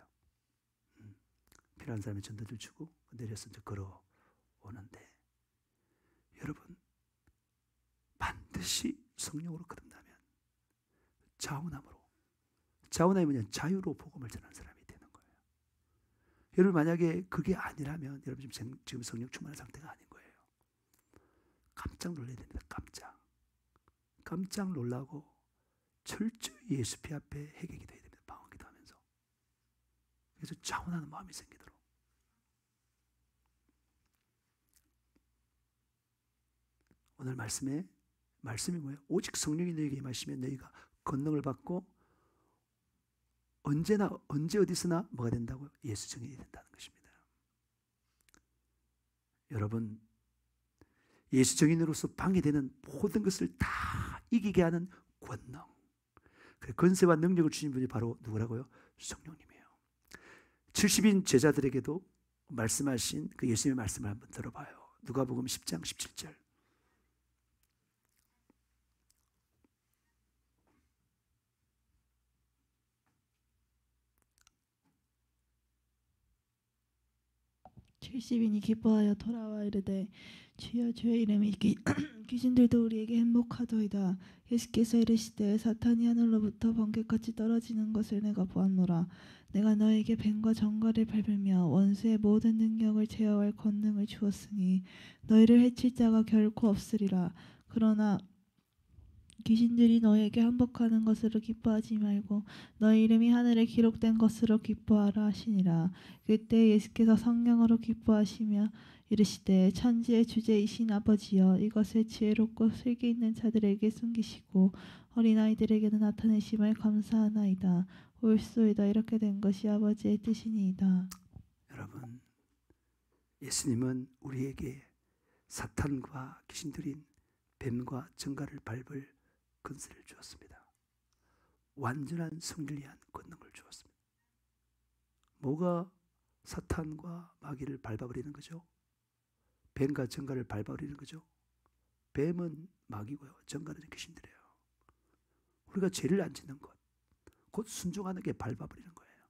필요한 사람이 전도를 주고 내려서 이제 걸어오는데 여러분 반드시 성령으로 거듭나면 자원함이 뭐냐 자유로 복음을 전하는 사람이 되는 거예요. 여러분 만약에 그게 아니라면 여러분 지금 성령 충만한 상태가 아닌 거예요. 깜짝 놀라야 됩니다. 깜짝 놀라고 철저히 예수 피 앞에 회개 기도해야 됩니다. 방언 기도하면서. 그래서 자원하는 마음이 생기도록. 오늘 말씀이 뭐예요? 오직 성령이 너희에게 임하시면 너희가 권능을 받고 언제 어디서나 뭐가 된다고요? 예수 증인이 된다는 것입니다. 여러분 예수 증인으로서 방해되는 모든 것을 다 이기게 하는 권능, 권세와 능력을 주신 분이 바로 누구라고요? 성령님이에요. 70인 제자들에게도 말씀하신 그 예수님의 말씀을 한번 들어봐요. 누가복음 10장 17절. 칠십인이 기뻐하여 돌아와 이르되 주여 주의 이름이 귀신들도 우리에게 행복하도이다. 예수께서 이르시되 사탄이 하늘로부터 번개같이 떨어지는 것을 내가 보았노라. 내가 너에게 뱀과 정갈을 밟으며 원수의 모든 능력을 제어할 권능을 주었으니 너희를 해칠 자가 결코 없으리라. 그러나 귀신들이 너에게 항복하는 것으로 기뻐하지 말고 너의 이름이 하늘에 기록된 것으로 기뻐하라 하시니라. 그때 예수께서 성령으로 기뻐하시며 이르시되 천지의 주제이신 아버지여 이것을 지혜롭고 슬기 있는 자들에게 숨기시고 어린아이들에게는 나타내심을 감사하나이다. 옳소이다. 이렇게 된 것이 아버지의 뜻이니이다. 여러분, 예수님은 우리에게 사탄과 귀신들인 뱀과 정갈을 밟을 권세를 주었습니다. 완전한 승리를 위한 권능을 주었습니다. 뭐가 사탄과 마귀를 밟아버리는 거죠? 뱀과 정갈을 밟아버리는 거죠? 뱀은 마귀고요, 정갈은 귀신들이에요. 우리가 죄를 안 짓는 것, 곧 순종하는 게 밟아버리는 거예요.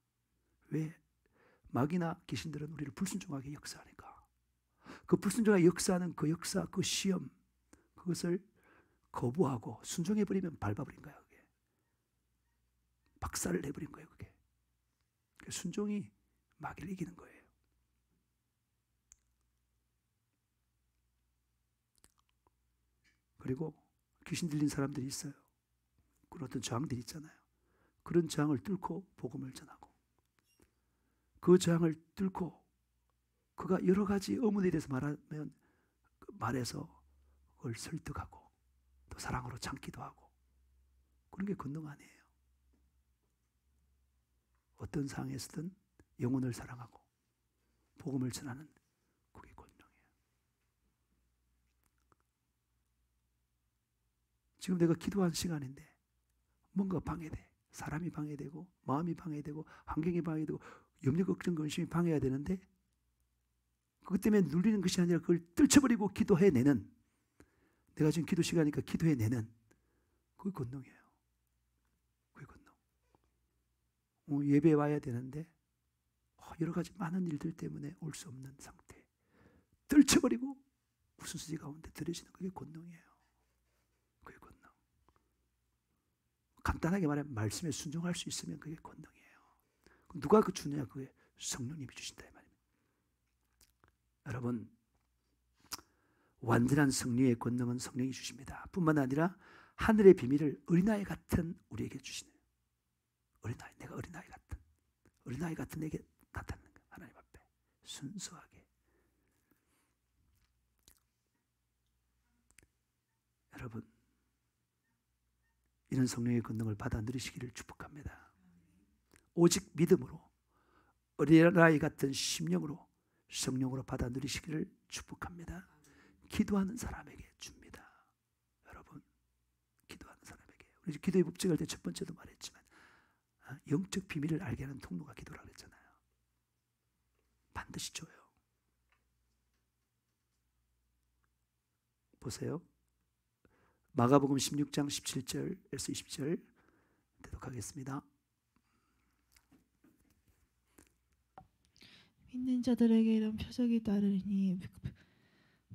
왜? 마귀나 귀신들은 우리를 불순종하게 역사하니까. 그 불순종하게 역사하는 그 역사, 그 시험, 그것을 거부하고 순종해버리면 밟아버린 거야. 그게 박살을 내버린 거예요. 그게 순종이 마귀를 이기는 거예요. 그리고 귀신 들린 사람들이 있어요. 그런 어떤 저항들이 있잖아요. 그런 저항을 뚫고 복음을 전하고, 그 저항을 뚫고 그가 여러 가지 의문에 대해서 말하면 말해서 그걸 설득하고 또 사랑으로 참기도 하고, 그런 게 권능 아니에요. 어떤 상황에서든 영혼을 사랑하고 복음을 전하는 그게 권능이에요. 지금 내가 기도한 시간인데 뭔가 방해돼. 사람이 방해되고 마음이 방해되고 환경이 방해되고 염려, 걱정, 근심이 방해가 되는데 그것 때문에 눌리는 것이 아니라 그걸 떨쳐버리고 기도해내는, 내가 지금 기도 시간이니까 기도해내는, 그게 권능이에요. 그게 권능. 예배에 와야 되는데 여러 가지 많은 일들 때문에 올 수 없는 상태, 떨쳐버리고 우선순위 가운데 들여지는 그게 권능이에요. 그게 권능. 간단하게 말하면 말씀에 순종할 수 있으면 그게 권능이에요. 누가 그 주느냐? 그게 성령님이 주신다 이 말입니다. 여러분, 완전한 승리의 권능은 성령이 주십니다. 뿐만 아니라 하늘의 비밀을 어린아이 같은 우리에게 주시네요. 어린아이, 내가 어린아이 같은 내게 나타나는 거예요. 하나님 앞에 순수하게. 여러분, 이런 성령의 권능을 받아 누리시기를 축복합니다. 오직 믿음으로 어린아이 같은 심령으로 성령으로 받아 누리시기를 축복합니다. 기도하는 사람에게 줍니다. 여러분, 기도하는 사람에게. 우리 기도의 법칙할 때 첫 번째도 말했지만 영적 비밀을 알게 하는 통로가 기도라고 했잖아요. 반드시 줘요. 보세요. 마가복음 16장 17절에서 20절 대독하겠습니다. 믿는 자들에게 이런 표적이 따르니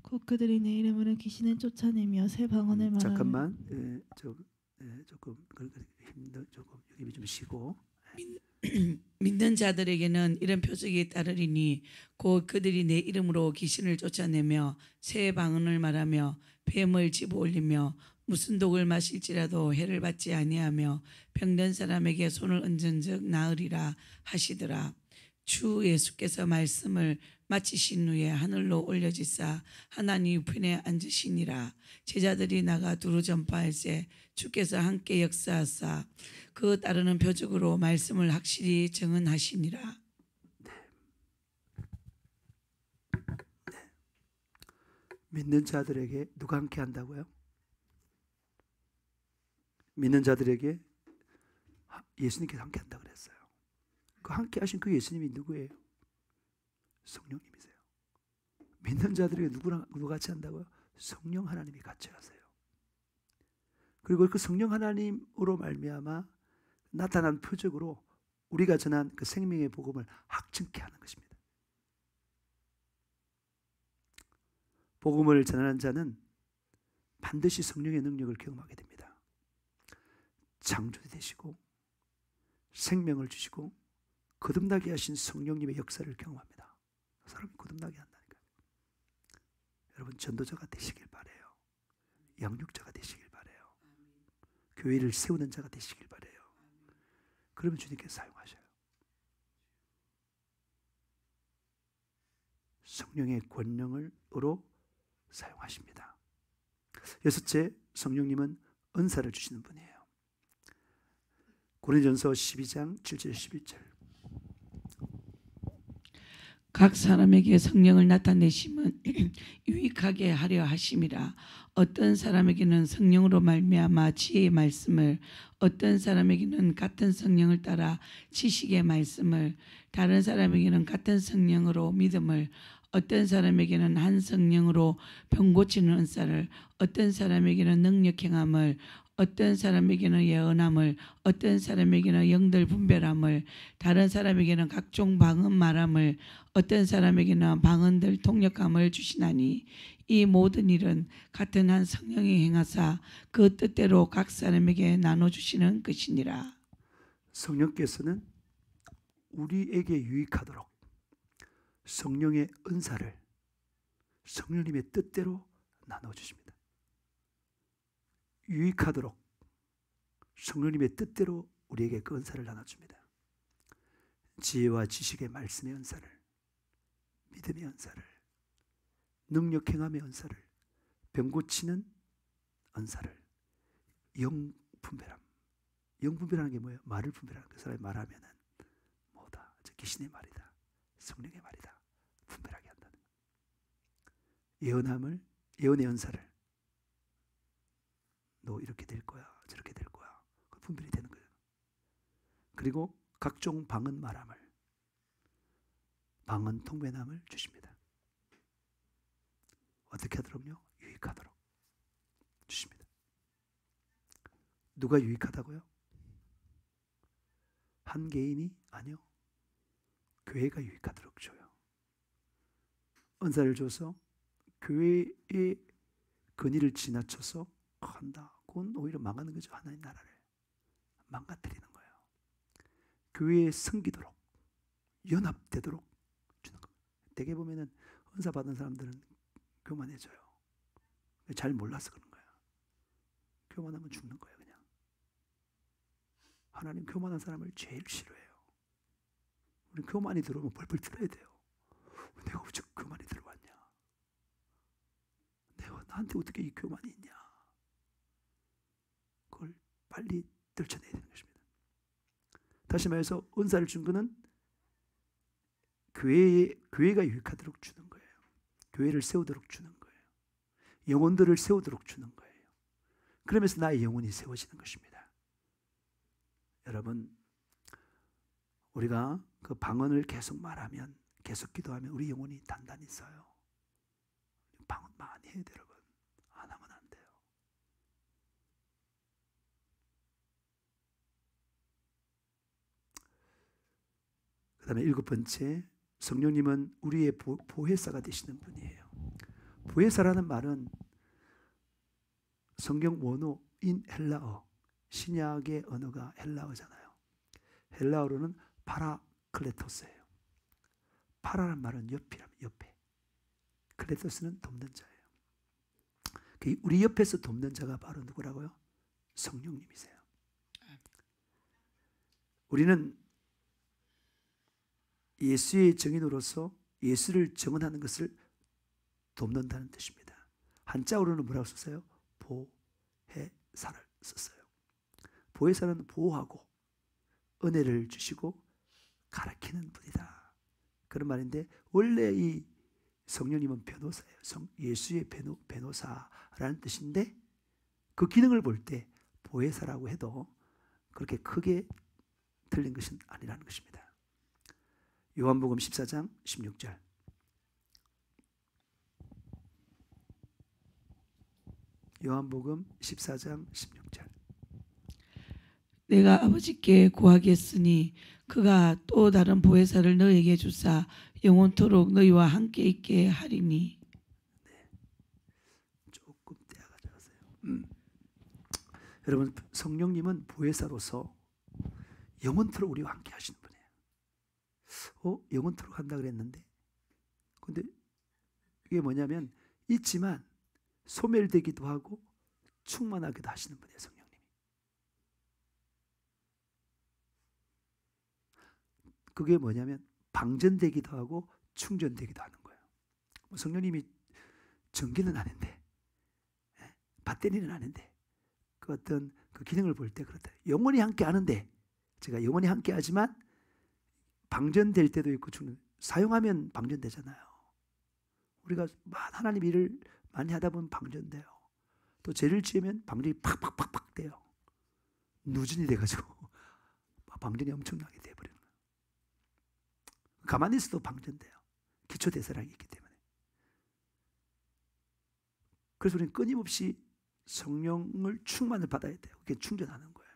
곧 그들이 내 이름으로 귀신을 쫓아내며 새 방언을 말하며. 잠깐만, 조금 입이 좀 쉬고. 믿는 자들에게는 이런 표적이 따르리니 곧 그들이 내 이름으로 귀신을 쫓아내며 새 방언을 말하며 뱀을 집어올리며 무슨 독을 마실지라도 해를 받지 아니하며 병든 사람에게 손을 얹은즉 나으리라 하시더라. 주 예수께서 말씀을 마치신 후에 하늘로 올려지사 하나님 우편에 앉으시니라. 제자들이 나가 두루 전파할새 주께서 함께 역사하사 그 따르는 표적으로 말씀을 확실히 증언하시니라. 네. 믿는 자들에게 누가 함께 한다고요? 믿는 자들에게 예수님께서 함께 한다고 그랬어요. 그 함께 하신 그 예수님이 누구예요? 성령님이세요. 믿는 자들에게 누가 같이 한다고요? 성령 하나님이 같이 하세요. 그리고 그 성령 하나님으로 말미암아 나타난 표적으로 우리가 전한 그 생명의 복음을 확증케 하는 것입니다. 복음을 전하는 자는 반드시 성령의 능력을 경험하게 됩니다. 창조주 되시고 생명을 주시고 거듭나게 하신 성령님의 역사를 경험합니다. 그 사람이 거듭나게 한다니까요. 여러분, 전도자가 되시길 바라요. 양육자가 되시길 바라요. 교회를 세우는 자가 되시길 바라요. 그러면 주님께서 사용하셔요. 성령의 권능으로 사용하십니다. 여섯째, 성령님은 은사를 주시는 분이에요. 고린도전서 12장 7절 11절. 각 사람에게 성령을 나타내심은 유익하게 하려 하심이라. 어떤 사람에게는 성령으로 말미암아 지혜의 말씀을, 어떤 사람에게는 같은 성령을 따라 지식의 말씀을, 다른 사람에게는 같은 성령으로 믿음을, 어떤 사람에게는 한 성령으로 병 고치는 은사를, 어떤 사람에게는 능력 행함을, 어떤 사람에게는 예언함을, 어떤 사람에게는 영들 분별함을, 다른 사람에게는 각종 방언 말함을, 어떤 사람에게는 방언들 통역함을 주시나니 이 모든 일은 같은 한 성령이 행하사 그 뜻대로 각 사람에게 나눠주시는 것이니라. 성령께서는 우리에게 유익하도록 성령의 은사를 성령님의 뜻대로 나눠주십니다. 유익하도록 성령님의 뜻대로 우리에게 그 은사를 나눠줍니다. 지혜와 지식의 말씀의 은사를, 믿음의 은사를, 능력 행함의 은사를, 병 고치는 은사를, 영 분별함. 영 분별하는 게 뭐예요? 말을 분별하는 그 사람이 말하면은 뭐다? 저 귀신의 말이다, 성령의 말이다, 분별하게 한다는 거예요. 예언함을, 예언의 은사를, 너 이렇게 될 거야, 저렇게 될 거야, 그 분별이 되는 거예요. 그리고 각종 방언 말함을, 방언 통변함을 주십니다. 어떻게 하도록요? 유익하도록 주십니다. 누가 유익하다고요? 한 개인이? 아니요. 교회가 유익하도록 줘요. 은사를 줘서 교회의 권위를 지나쳐서 한다. 그건 오히려 망하는 거죠. 하나님 나라를 망가뜨리는 거예요. 교회에 섬기도록, 연합되도록 주는 겁니다. 대개 보면은 은사 받은 사람들은 교만해져요. 잘 몰라서 그런 거예요. 교만하면 죽는 거예요. 그냥 하나님 교만한 사람을 제일 싫어해요. 우리 교만이 들어오면 벌벌 떨어야 돼요. 내가 어째 교만이 들어왔냐? 내가 나한테 어떻게 이 교만이 있냐? 그걸 빨리 떨쳐내야 되는 것입니다. 다시 말해서 은사를 준 것은 교회가 유익하도록 주는 거예요. 교회를 세우도록 주는 거예요. 영혼들을 세우도록 주는 거예요. 그러면서 나의 영혼이 세워지는 것입니다. 여러분, 우리가 그 방언을 계속 말하면, 계속 기도하면 우리 영혼이 단단히 써요. 방언 많이 해야 돼요, 여러분. 안 하면 안 돼요. 그 다음에 7번째, 성령님은 우리의 보혜사가 되시는 분이에요. 보혜사라는 말은 성경 원어인 헬라어, 신약의 언어가 헬라어잖아요. 헬라어로는 파라클레토스예요. 파라란 말은 옆이랍니다. 옆에. 클레토스는 돕는 자예요. 우리 옆에서 돕는 자가 바로 누구라고요? 성령님이세요. 우리는 예수의 증인으로서 예수를 증언하는 것을 돕는다는 뜻입니다. 한자어로는 뭐라고 썼어요? 보혜사를 썼어요. 보혜사는 보호하고 은혜를 주시고 가르치는 분이다, 그런 말인데, 원래 이 성령님은 변호사예요. 예수의 변호사라는 뜻인데, 그 기능을 볼 때 보혜사라고 해도 그렇게 크게 틀린 것은 아니라는 것입니다. 요한복음 14장 16절. 요한복음 14장 16절. 내가 아버지께 구하겠으니 그가 또 다른 보혜사를 너에게 주사 영원토록 너희와 함께 있게 하리니. 네. 조금 떼어 가져가세요. 여러분, 성령님은 보혜사로서 영원토록 우리와 함께 하시는 분이에요. 영원토록 한다 그랬는데, 근데 이게 뭐냐면, 있지만 소멸되기도 하고 충만하기도 하시는 분이에요, 성령님이. 그게 뭐냐면 방전되기도 하고 충전되기도 하는 거예요. 성령님이 전기는 아닌데, 배터리는 아닌데, 그 어떤 그 기능을 볼 때 그렇다. 영원히 함께 하는데, 제가 영원히 함께 하지만 방전될 때도 있고 사용하면 방전되잖아요. 우리가 하나님 일을 많이 하다 보면 방전돼요. 또 죄를 지으면 방전이 팍팍팍팍 돼요. 누진이 돼가지고 방전이 엄청나게 돼버리는 거예요. 가만히 있어도 방전돼요. 기초대사량이 있기 때문에. 그래서 우리는 끊임없이 성령을 충만을 받아야 돼요. 그게 충전하는 거예요.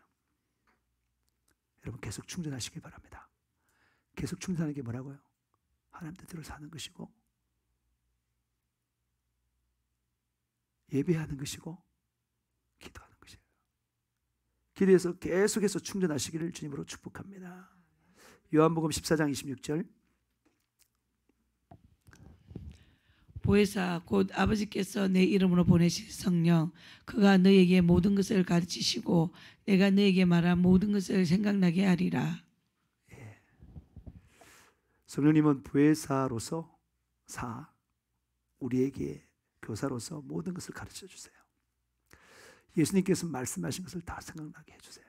여러분 계속 충전하시길 바랍니다. 계속 충전하는 게 뭐라고요? 하나님 뜻대로 사는 것이고 예배하는 것이고 기도하는 것이에요. 기도해서 계속해서 충전하시기를 주님으로 축복합니다. 요한복음 14장 26절. 보혜사 곧 아버지께서 내 이름으로 보내실 성령 그가 너에게 모든 것을 가르치시고 내가 너에게 말한 모든 것을 생각나게 하리라. 성령님은 보혜사로서 우리에게 교사로서 모든 것을 가르쳐 주세요. 예수님께서 말씀하신 것을 다 생각나게 해주세요.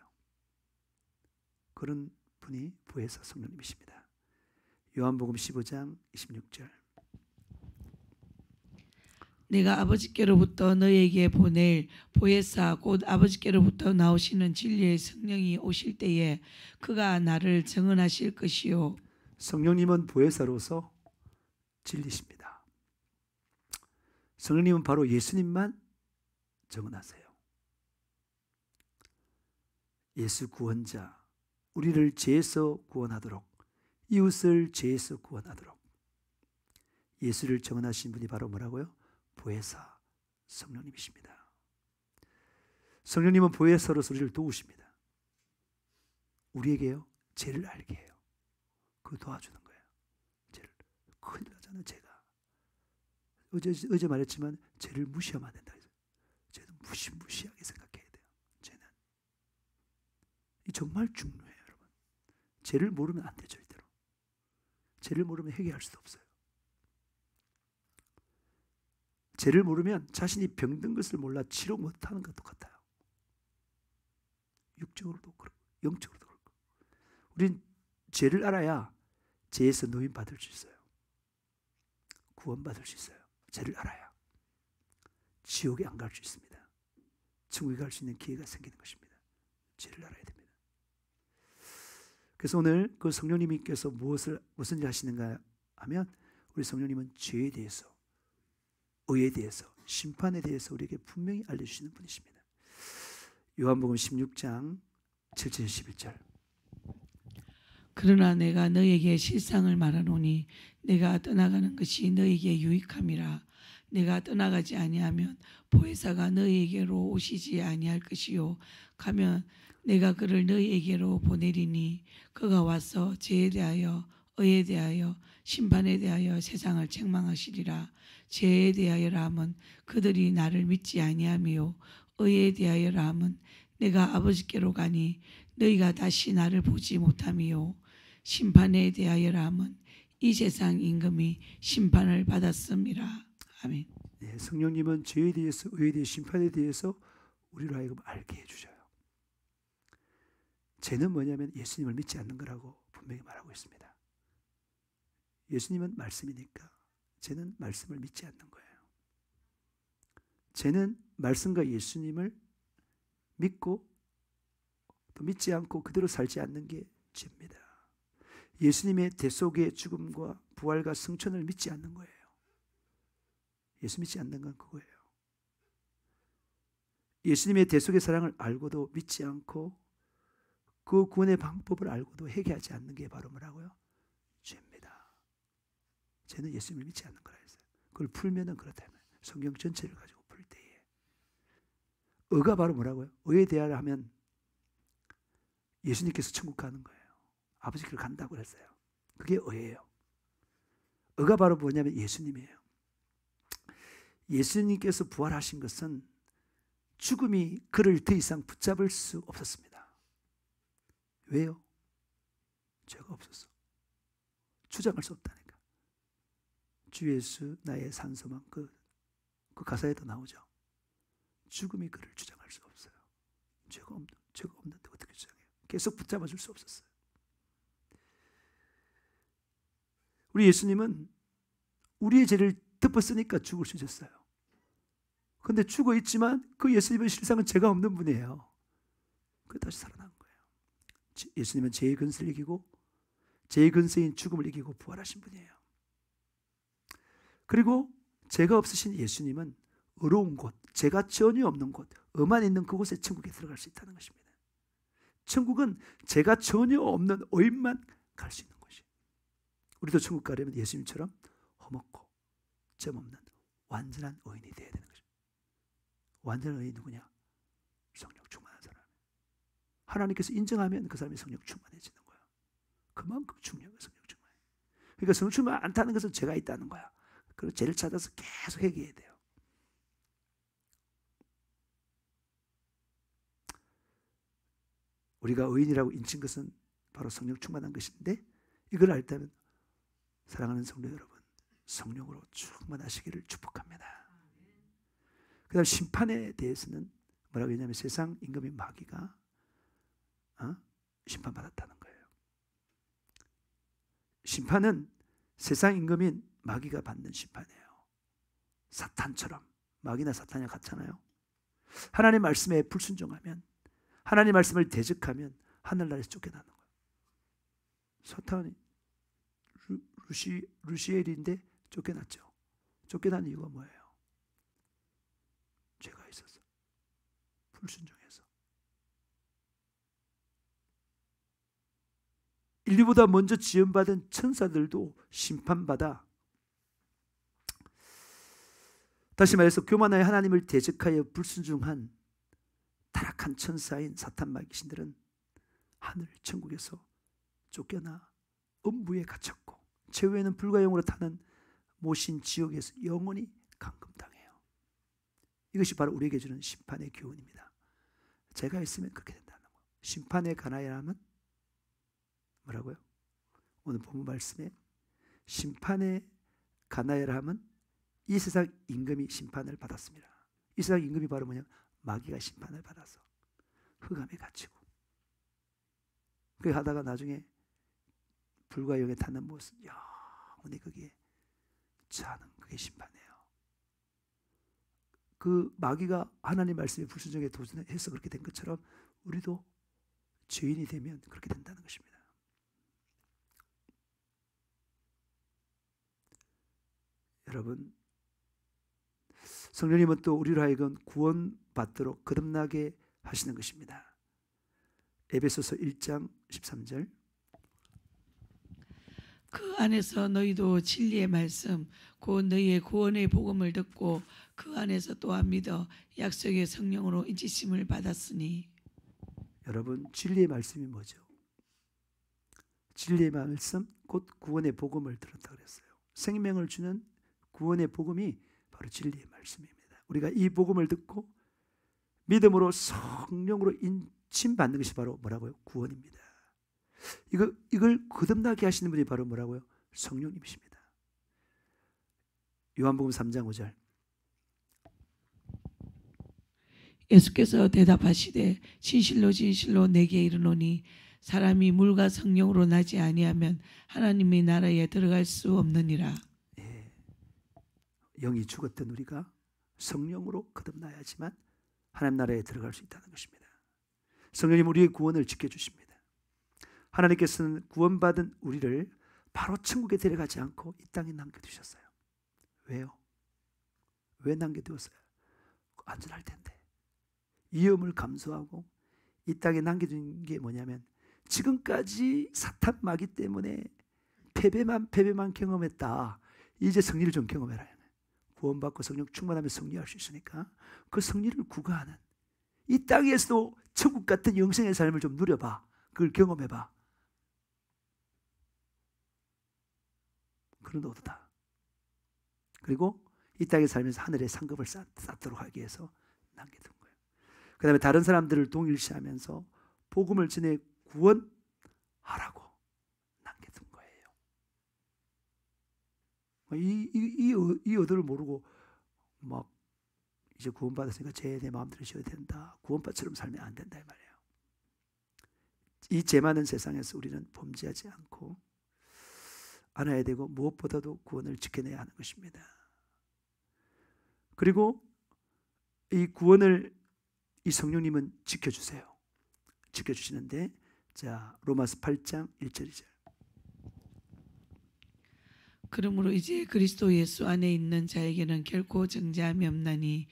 그런 분이 보혜사 성령님이십니다. 요한복음 15장 26절. 내가 아버지께로부터 너에게 보낼 보혜사 곧 아버지께로부터 나오시는 진리의 성령이 오실 때에 그가 나를 증언하실 것이요. 성령님은 보혜사로서 진리십니다. 성령님은 바로 예수님만 증언하세요. 예수 구원자, 우리를 죄에서 구원하도록, 이웃을 죄에서 구원하도록 예수를 증언하신 분이 바로 뭐라고요? 보혜사 성령님이십니다. 성령님은 보혜사로서 우리를 도우십니다. 우리에게요 죄를 알게 해요. 그 도와주는 거예요. 죄를 큰일 나잖아요. 죄가 어제 말했지만 죄를 무시하면 안 된다. 죄는 무시하게 생각해야 돼요. 죄는 이 정말 중요해요, 여러분. 죄를 모르면 안 돼요, 절대로. 죄를 모르면 해결할 수도 없어요. 죄를 모르면 자신이 병든 것을 몰라 치료 못하는 것도 같아요. 육적으로도 그렇고 영적으로도 그렇고. 우린 죄를 알아야 죄에서 노임 받을 수 있어요. 구원받을 수 있어요. 죄를 알아야 지옥에 안 갈 수 있습니다. 천국에 갈 수 있는 기회가 생기는 것입니다. 죄를 알아야 됩니다. 그래서 오늘 그 성령님께서 무슨 일 하시는가 하면 우리 성령님은 죄에 대해서, 의에 대해서, 심판에 대해서 우리에게 분명히 알려주시는 분이십니다. 요한복음 16장 7절 11절. 그러나 내가 너에게 실상을 말하노니 내가 떠나가는 것이 너에게 유익함이라. 내가 떠나가지 아니하면 보혜사가 너에게로 오시지 아니할 것이요 가면 내가 그를 너에게로 보내리니 그가 와서 죄에 대하여 의에 대하여 심판에 대하여 세상을 책망하시리라. 죄에 대하여라 함은 그들이 나를 믿지 아니하며 의에 대하여라 함은 내가 아버지께로 가니 너희가 다시 나를 보지 못하며 심판에 대하여라 함은 이 세상 임금이 심판을 받았음이라. 아멘. 네, 성령님은 죄에 대해서, 의에 대해서, 심판에 대해서 우리로 하여금 알게 해주셔요. 죄는 뭐냐면 예수님을 믿지 않는 거라고 분명히 말하고 있습니다. 예수님은 말씀이니까 죄는 말씀을 믿지 않는 거예요. 죄는 말씀과 예수님을 믿고 또 믿지 않고 그대로 살지 않는 게 죄입니다. 예수님의 대속의 죽음과 부활과 승천을 믿지 않는 거예요. 예수 믿지 않는 건 그거예요. 예수님의 대속의 사랑을 알고도 믿지 않고 그 구원의 방법을 알고도 회개하지 않는 게 바로 뭐라고요? 죄입니다. 죄는 예수님을 믿지 않는 거라 했어요. 그걸 풀면은 그렇다면 성경 전체를 가지고 풀 때에 의가 바로 뭐라고요? 의에 대하여 하면 예수님께서 천국 가는 거예요. 아버지께로 간다고 했어요. 그게 의예요. 의가 바로 뭐냐면 예수님이에요. 예수님께서 부활하신 것은 죽음이 그를 더 이상 붙잡을 수 없었습니다. 왜요? 죄가 없어서. 주장할 수 없다니까. 주 예수 나의 산소만 그 가사에도 나오죠. 죽음이 그를 주장할 수 없어요. 죄가 없는데 어떻게 주장해요? 계속 붙잡아 줄 수 없었어요. 우리 예수님은 우리의 죄를 덮었으니까 죽을 수 있었어요. 그런데 죽어 있지만 그 예수님은 실상은 죄가 없는 분이에요. 그 다시 살아난 거예요. 예수님은 죄의 근세를 이기고 죄의 근세인 죽음을 이기고 부활하신 분이에요. 그리고 죄가 없으신 예수님은 의로운 곳, 죄가 전혀 없는 곳, 의만 있는 그곳에 천국에 들어갈 수 있다는 것입니다. 천국은 죄가 전혀 없는 의인만 갈 수 있는 곳이에요. 우리도 천국 가려면 예수님처럼 험없고 점 없는 완전한 의인이 되어야 되는 것입니다. 완전한 의인이 누구냐? 성령 충만한 사람. 하나님께서 인정하면 그 사람이 성령 충만해지는 거야. 그만큼 중요한 거야, 성령 충만. 그러니까 성령 충만 안 타는 것은 죄가 있다는 거야. 그리고 죄를 찾아서 계속 회개해야 돼요. 우리가 의인이라고 인친 것은 바로 성령 충만한 것인데, 이걸 알 때는 사랑하는 성도 여러분, 성령으로 충만하시기를 축복합니다. 그 다음 심판에 대해서는 뭐라고 했냐면 세상 임금인 마귀가 심판받았다는 거예요. 심판은 세상 임금인 마귀가 받는 심판이에요. 사탄처럼. 마귀나 사탄이 같잖아요. 하나님 말씀에 불순종하면, 하나님 말씀을 대적하면 하늘나라에서 쫓겨나는 거예요. 사탄이 루시엘인데 쫓겨났죠. 쫓겨난 이유가 뭐예요? 죄가 있어서, 불순종해서. 인류보다 먼저 지음받은 천사들도 심판받아, 다시 말해서 교만하여 하나님을 대적하여 불순종한 타락한 천사인 사탄 마귀신들은 하늘 천국에서 쫓겨나 음부에 갇혔고 최후에는 불과 영으로 타는 모신 지옥에서 영원히 감금당해요. 이것이 바로 우리에게 주는 심판의 교훈입니다. 죄가 있으면 그렇게 된다는 거예요. 심판에 관하여 하면 뭐라고요? 오늘 본문 말씀에 심판에 관하여 하면 이 세상 임금이 심판을 받았습니다. 이 세상 임금이 바로 뭐냐? 마귀가 심판을 받아서 흑암에 갇히고, 그렇게 하다가 나중에 불과 영에 타는 모습, 영원히 거기에 처하는, 그게 심판이에요. 그 마귀가 하나님 말씀에 불순종에 도전해서 그렇게 된 것처럼 우리도 죄인이 되면 그렇게 된다는 것입니다. 여러분, 성령님은 또 우리로 하여금 구원받도록 거듭나게 하시는 것입니다. 에베소서 1장 13절. 그 안에서 너희도 진리의 말씀 곧 너희의 구원의 복음을 듣고 그 안에서 또한 믿어 약속의 성령으로 인치심을 받았으니. 여러분, 진리의 말씀이 뭐죠? 진리의 말씀 곧 구원의 복음을 들었다 그랬어요. 생명을 주는 구원의 복음이 바로 진리의 말씀입니다. 우리가 이 복음을 듣고 믿음으로 성령으로 인침받는 것이 바로 뭐라고요? 구원입니다. 이걸 거듭나게 하시는 분이 바로 뭐라고요? 성령님이십니다. 요한복음 3장 5절. 예수께서 대답하시되 진실로 진실로 내게 이르노니 사람이 물과 성령으로 나지 아니하면 하나님의 나라에 들어갈 수 없느니라. 영이 죽었던 우리가 성령으로 거듭나야지만 하나님 나라에 들어갈 수 있다는 것입니다. 성령님 우리의 구원을 지켜주십니다. 하나님께서는 구원받은 우리를 바로 천국에 데려가지 않고 이 땅에 남겨두셨어요. 왜요? 왜 남겨두었어요? 안전할 텐데. 위험을 감수하고 이 땅에 남겨둔 게 뭐냐면, 지금까지 사탄 마귀 때문에 패배만 경험했다. 이제 승리를 좀 경험해라. 구원받고 성령 충만하면 승리할 수 있으니까 그 승리를 구가하는, 이 땅에서도 천국 같은 영생의 삶을 좀 누려봐. 그걸 경험해봐. 그런 노도다. 그리고 이 땅에 살면서 하늘의 상급을 쌓도록 하기 위해서 남겨둔 거예요. 그 다음에 다른 사람들을 동일시하면서 복음을 전해 구원하라고 남겨둔 거예요. 이 의도를 모르고 막 이제 구원받았으니까 내 마음대로 쉬어야 된다. 구원받처럼 살면 안 된다 이 말이에요. 이 죄 많은 세상에서 우리는 범죄하지 않고 안아야 되고 무엇보다도 구원을 지켜내야 하는 것입니다. 그리고 이 구원을 이 성령님은 지켜주세요. 지켜주시는데 자 로마서 8장 1절 2절 그러므로 이제 그리스도 예수 안에 있는 자에게는 결코 정죄함이 없나니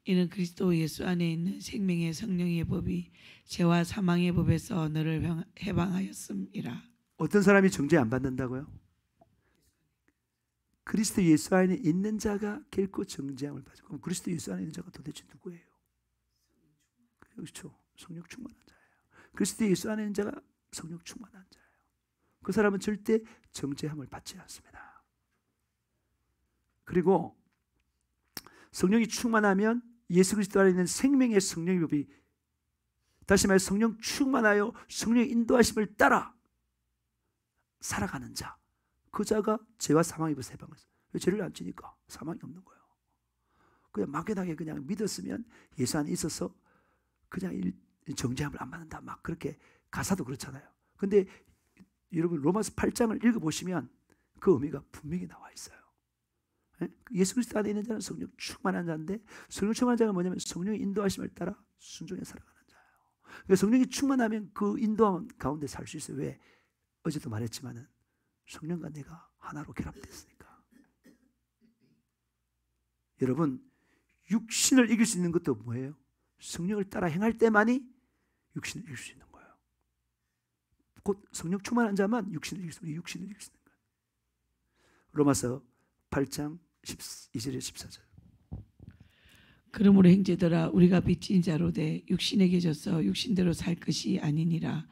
이는 그리스도 예수 안에 있는 생명의 성령의 법이 죄와 사망의 법에서 너를 해방하였음이라. 어떤 사람이 정죄 안 받는다고요? 그리스도 예수 안에 있는 자가 결코 정죄함을 받죠. 그럼 그리스도 예수 안에 있는 자가 도대체 누구예요? 그렇죠. 성령 충만한 자예요. 그리스도 예수 안에 있는 자가 성령 충만한 자예요. 그 사람은 절대 정죄함을 받지 않습니다. 그리고 성령이 충만하면 예수 그리스도 안에 있는 생명의 성령의 법이 다시 말해 성령 충만하여 성령의 인도하심을 따라 살아가는 자, 그 자가 죄와 사망의 법에서 해방했어요. 왜 죄를 안 지니까 사망이 없는 거예요. 그냥 막연하게 그냥 믿었으면 예수 안에 있어서 그냥 정죄함을 안 받는다 막 그렇게 가사도 그렇잖아요. 근데 여러분 로마서 8장을 읽어보시면 그 의미가 분명히 나와 있어요. 예수 그리스도 안에 있는 자는 성령 충만한 자인데 성령 충만한 자가 뭐냐면 성령의 인도하심을 따라 순종해 살아가는 자예요. 그러니까 성령이 충만하면 그 인도함 가운데 살 수 있어요. 왜? 어제도 말했지만은 성령과 내가 하나로 결합됐으니까. 여러분 육신을 이길 수 있는 것도 뭐예요? 성령을 따라 행할 때만이 육신을 이길 수 있는 거예요. 곧 성령 충만한 자만 육신을 이길 수 있는 거예요. 로마서 8장 12절에 14절 그러므로 형제들아 우리가 빚진 자로 돼 육신에게 져서 육신대로 살 것이 아니니라.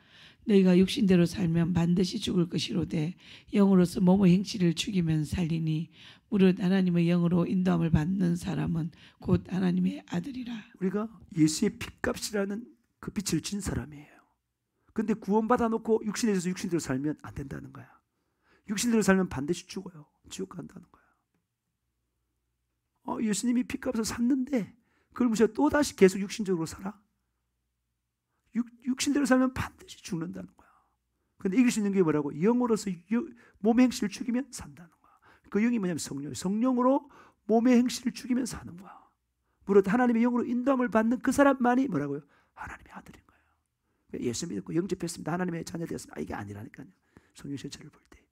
너희가 육신대로 살면 반드시 죽을 것이로되 영으로서 몸의 행실을 죽이면 살리니 무릇 하나님의 영으로 인도함을 받는 사람은 곧 하나님의 아들이라. 우리가 예수의 핏값이라는 그 빛을 진 사람이에요. 근데 구원받아 놓고 육신에 져서 육신대로 살면 안 된다는 거야. 육신대로 살면 반드시 죽어요. 지옥 간다는 거야. 예수님이 핏값을 샀는데 그걸 무시하고 또다시 계속 육신적으로 살아? 육신대로 살면 반드시 죽는다는 거야. 근데 이길 수 있는 게 뭐라고? 영으로서 몸의 행실을 죽이면 산다는 거야. 그 영이 뭐냐면 성령으로 몸의 행실을 죽이면 사는 거야. 무릇 하나님의 영으로 인도함을 받는 그 사람만이 뭐라고요? 하나님의 아들인 거예요. 예수 믿고 영접했습니다. 하나님의 자녀 되었습니다. 이게 아니라니까요. 성령 전체를 볼 때.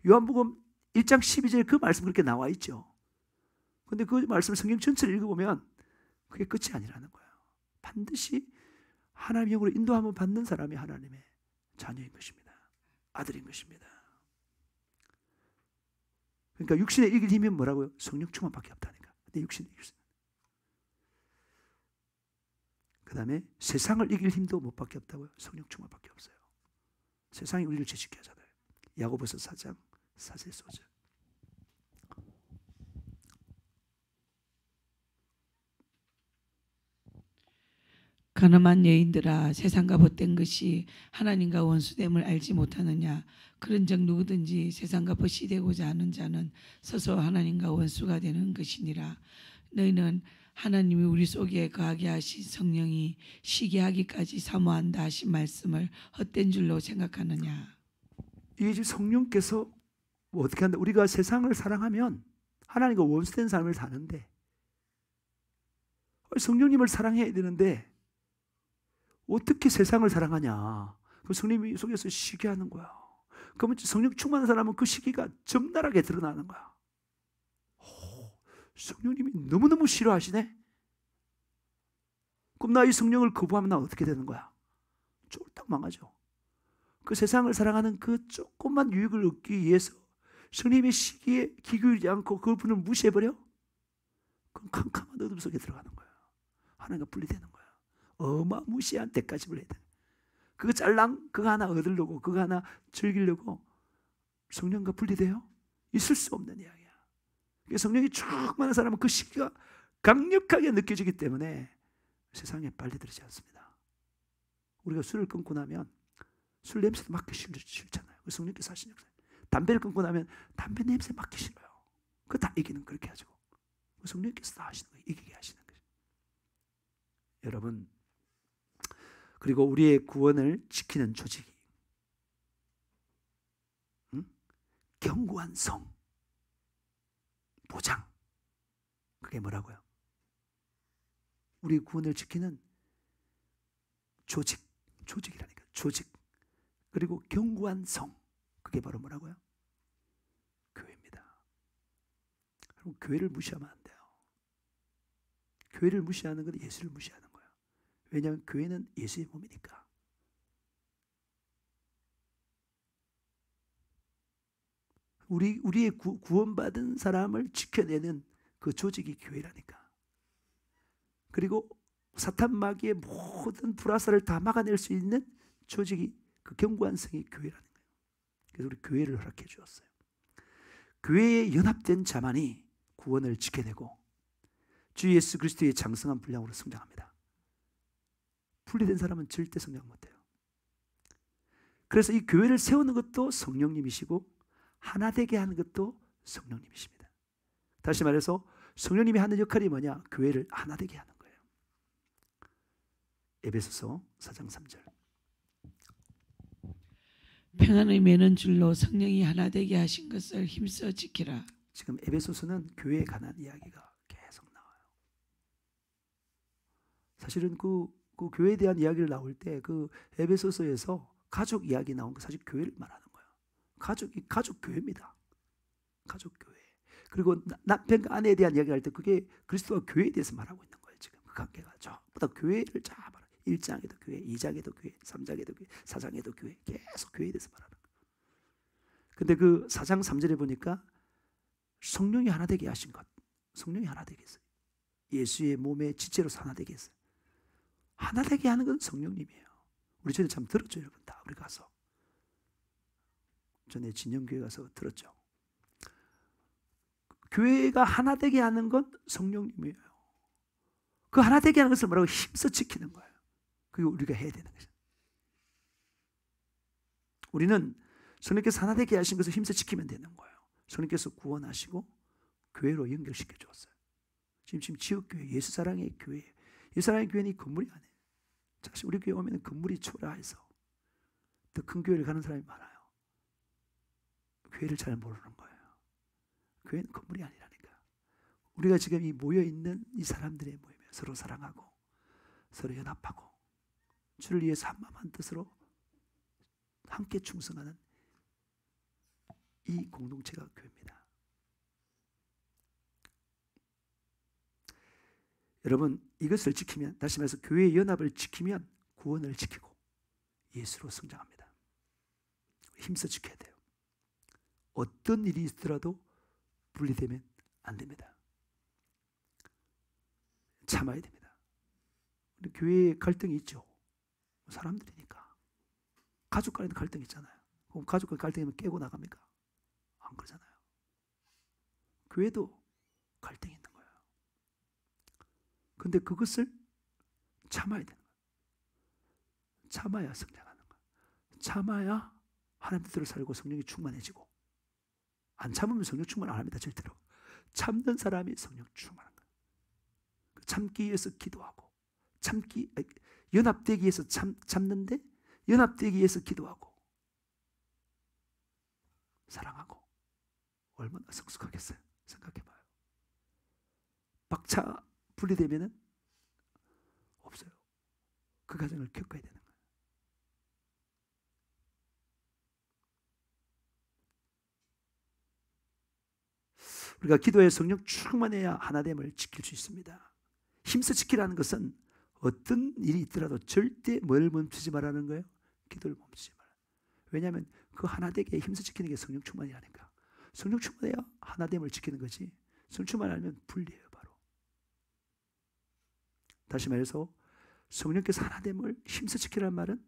요한복음 1장 12절에 그 말씀 그렇게 나와 있죠. 근데 그 말씀을 성경 전체를 읽어보면 그게 끝이 아니라는 거예요. 반드시 하나님의 영으로 인도함을 받는 사람이 하나님의 자녀인 것입니다. 아들인 것입니다. 그러니까 육신에 이길 힘이 뭐라고요? 성령 충만밖에 없다니까. 근데 육신에 이길 수 있는. 그 다음에 세상을 이길 힘도 못밖에 없다고요? 성령 충만밖에 없어요. 세상이 우리를 죄짓게 하잖아요. 야고보서 4장 4절 5절 가늠한 여인들아 세상과 벗된 것이 하나님과 원수됨을 알지 못하느냐. 그런즉 누구든지 세상과 벗이 되고자 하는 자는 서서 하나님과 원수가 되는 것이니라. 너희는 하나님이 우리 속에 거하게 하신 성령이 쉬게 하기까지 사모한다 하신 말씀을 헛된 줄로 생각하느냐. 이게 지금 성령께서 어떻게 한다? 우리가 세상을 사랑하면 하나님과 원수된 삶을 사는데 성령님을 사랑해야 되는데 어떻게 세상을 사랑하냐? 그 성령이 속에서 쉬게 하는 거야. 그러면 성령 충만한 사람은 그 시기가 적나라하게 드러나는 거야. 성령님이 너무너무 싫어하시네? 그럼 나 이 성령을 거부하면 나 어떻게 되는 거야? 쫄딱 망하죠. 그 세상을 사랑하는 그 조금만 유익을 얻기 위해서 성령님의 시기에 귀 기울이지 않고 그분을 무시해버려? 그럼 캄캄한 어둠 속에 들어가는 거야. 하나님과 분리되는 거야. 어마무시한 대가집을 해야 돼. 그거 짤랑 그거 하나 얻으려고 그거 하나 즐기려고 성령과 분리돼요? 있을 수 없는 이야기야. 성령이 충만한 사람은 그 시기가 강력하게 느껴지기 때문에 세상에 빨리 들지 않습니다. 우리가 술을 끊고 나면 술 냄새도 맡기 싫잖아요. 성령께서 하신 역사. 담배를 끊고 나면 담배 냄새 맡기 싫어요. 그거 다 이기는 그렇게 하시고 성령께서 다 하시는 거예요. 이기게 하시는 거예요. 여러분, 그리고 우리의 구원을 지키는 조직이 견고한 성, 보장, 그게 뭐라고요? 우리 구원을 지키는 조직이라니까. 조직. 그리고 견고한 성, 그게 바로 뭐라고요? 교회입니다. 여러분, 교회를 무시하면 안 돼요. 교회를 무시하는 건 예수를 무시하는 거예요. 왜냐하면 교회는 예수의 몸이니까. 우리의 구원받은 사람을 지켜내는 그 조직이 교회라니까. 그리고 사탄 마귀의 모든 불화살을 다 막아낼 수 있는 조직이, 그 견고한 성이 교회라는 거예요. 그래서 우리 교회를 허락해 주었어요. 교회에 연합된 자만이 구원을 지켜내고 주 예수 그리스도의 장성한 분량으로 성장합니다. 분리된 사람은 절대 성장 못해요. 그래서 이 교회를 세우는 것도 성령님이시고 하나 되게 하는 것도 성령님이십니다. 다시 말해서 성령님이 하는 역할이 뭐냐? 교회를 하나 되게 하는 거예요. 에베소서 4장 3절. 평안의 매는 줄로 성령이 하나 되게 하신 것을 힘써 지키라. 지금 에베소서는 교회에 관한 이야기가 계속 나와요. 사실은 그 교회에 대한 이야기를 나올 때 그 에베소서에서 가족 이야기 나온 거 사실 교회를 말하는 거예요. 가족 교회입니다. 가족 교회. 그리고 남편과 아내에 대한 이야기를 할 때 그게 그리스도와 교회에 대해서 말하고 있는 거예요. 지금 그 관계가 전부 다 교회를 잘 말해요. 1장에도 교회, 2장에도 교회, 3장에도 교회, 4장에도 교회, 계속 교회에 대해서 말하는 거예요. 근데 그 4장 3절에 보니까 성령이 하나 되게 하신 것, 성령이 하나 되게 했어요. 예수의 몸의 지체로서 하나 되게 했어요. 하나 되게 하는 건 성령님이에요. 우리 전에 참 들었죠, 여러분. 다 우리 가서 전에 진영교회 가서 들었죠. 교회가 하나 되게 하는 건 성령님이에요. 그 하나 되게 하는 것을 뭐라고? 힘써 지키는 거예요. 그게 우리가 해야 되는 거죠. 우리는 성령께서 하나 되게 하신 것을 힘써 지키면 되는 거예요. 성령께서 구원하시고 교회로 연결시켜 주었어요. 지금 지역교회, 예수사랑의 교회, 예수사랑의 교회는 이 건물이 아니에요. 사실 우리 교회 오면 건물이 초라해서 더 큰 교회를 가는 사람이 많아요. 교회를 잘 모르는 거예요. 교회는 건물이 아니라니까. 우리가 지금 이 모여있는 이 사람들의 모임이에요. 서로 사랑하고 서로 연합하고 주를 위해서 한마음 한뜻으로 함께 충성하는 이 공동체가 교회입니다. 여러분, 이것을 지키면, 다시 말해서 교회의 연합을 지키면 구원을 지키고 예수로 성장합니다. 힘써 지켜야 돼요. 어떤 일이 있더라도 분리되면 안 됩니다. 참아야 됩니다. 우리 교회에 갈등이 있죠. 사람들이니까. 가족 간에도 갈등이 있잖아요. 그럼 가족 간 갈등이면 깨고 나갑니까? 안 그러잖아요. 교회도 갈등이 있는 거예요. 근데 그것을 참아야 되는 거예요. 참아야 성장하는 거예요. 참아야 하나님 뜻대로 살고 성령이 충만해지고, 안 참으면 성령 충만 안 합니다. 절대로. 참는 사람이 성령 충만한 거예요. 참기 위해서 기도하고, 연합되기 위해서 참는데, 연합되기 위해서 기도하고 사랑하고, 얼마나 성숙하겠어요. 생각해봐요. 박차 분리되면은 없어요. 그 과정을 겪어야 되는 거예요. 우리가 기도에 성령 충만해야 하나됨을 지킬 수 있습니다. 힘써 지키라는 것은 어떤 일이 있더라도 절대 뭘 멈추지 말라는 거예요. 기도를 멈추지 말라. 왜냐하면 그 하나되게 힘써 지키는 게 성령 충만이라니까. 성령 충만해야 하나됨을 지키는 거지. 성령 충만 아니면 분리해요, 바로. 다시 말해서 성령께서 하나됨을 힘써 지키라는 말은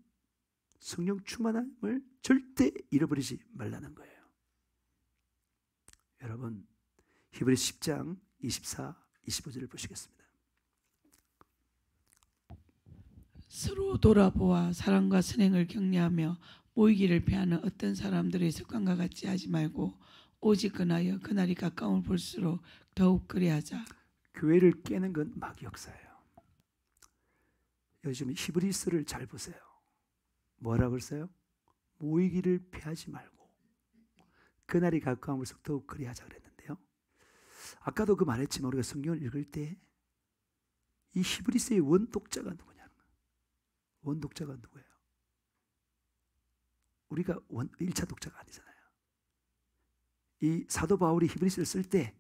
성령 충만함을 절대 잃어버리지 말라는 거예요. 여러분, 히브리서 10장 24, 25절을 보시겠습니다. 서로 돌아보아 사랑과 선행을 격려하며 모이기를 피하는 어떤 사람들의 습관과 같이 하지 말고 오직 그나여 그날이 가까움을 볼수록 더욱 그리하자. 교회를 깨는 건 마귀 역사예요. 요즘 히브리서를 잘 보세요. 뭐라고 그랬어요? 모이기를 피하지 말고 그날이 가까운 볼수록 더욱 그리하자 그랬는데요. 아까도 그 말했지만 우리가 성경을 읽을 때 이 히브리서의 원독자가 누구냐는 거예요. 원독자가 누구예요? 우리가 1차 독자가 아니잖아요. 이 사도 바울이 히브리서를 쓸 때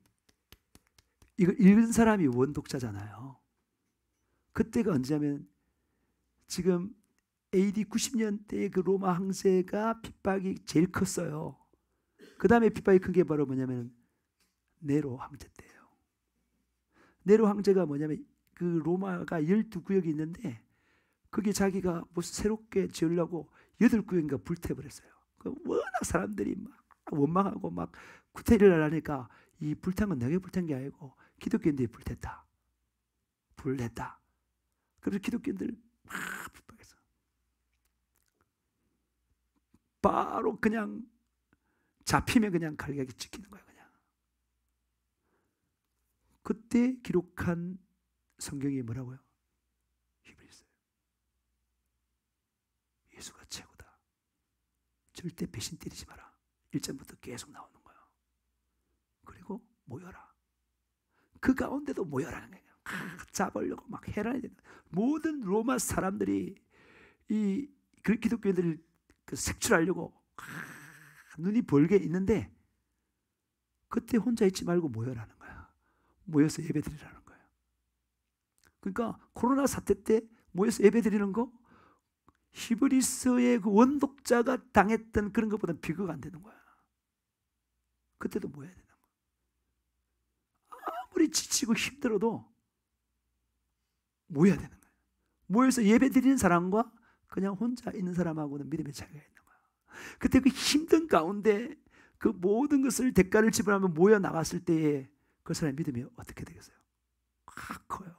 이걸 읽은 사람이 원독자잖아요. 그때가 언제냐면 지금 AD 90년대의 그 로마 황제가 핍박이 제일 컸어요. 그 다음에 핍박이 큰 게 바로 뭐냐면 네로 황제 때예요. 네로 황제가 뭐냐면 그 로마가 12구역이 있는데 거기 자기가 무슨 새롭게 지으려고 8구역인가 불태버렸어요. 워낙 사람들이 막 원망하고 막 구태를 하니까 이 불탄 건 내가 불탄 게 아니고 기독교인들이 불탔다. 불냈다. 그래서 기독교인들 막 핍박했어. 바로 그냥 잡히면 그냥 갈기하게 찍히는 거야 그냥. 그때 기록한 성경이 뭐라고요? 히브리서예요. 예수가 최고다. 절대 배신 때리지 마라. 1절부터 계속 나오는 거예요. 그리고 모여라. 그 가운데도 모여라는 거예요. 잡으려고 막 해라야 되는 모든 로마 사람들이 이 기독교인들을 색출하려고 눈이 벌게 있는데 그때 혼자 있지 말고 모여라는 거야. 모여서 예배드리라는 거예요. 그러니까 코로나 사태 때 모여서 예배드리는 거 히브리서의 그 원독자가 당했던 그런 것보다 비교가 안 되는 거야. 그때도 모여야 되는 거야. 아무리 지치고 힘들어도 모여야 되는 거야. 모여서 예배드리는 사람과 그냥 혼자 있는 사람하고는 믿음의 차이가 있는 거야. 그때 그 힘든 가운데 그 모든 것을 대가를 지불하며 모여 나갔을 때에 그 사람의 믿음이 어떻게 되겠어요? 확 커요.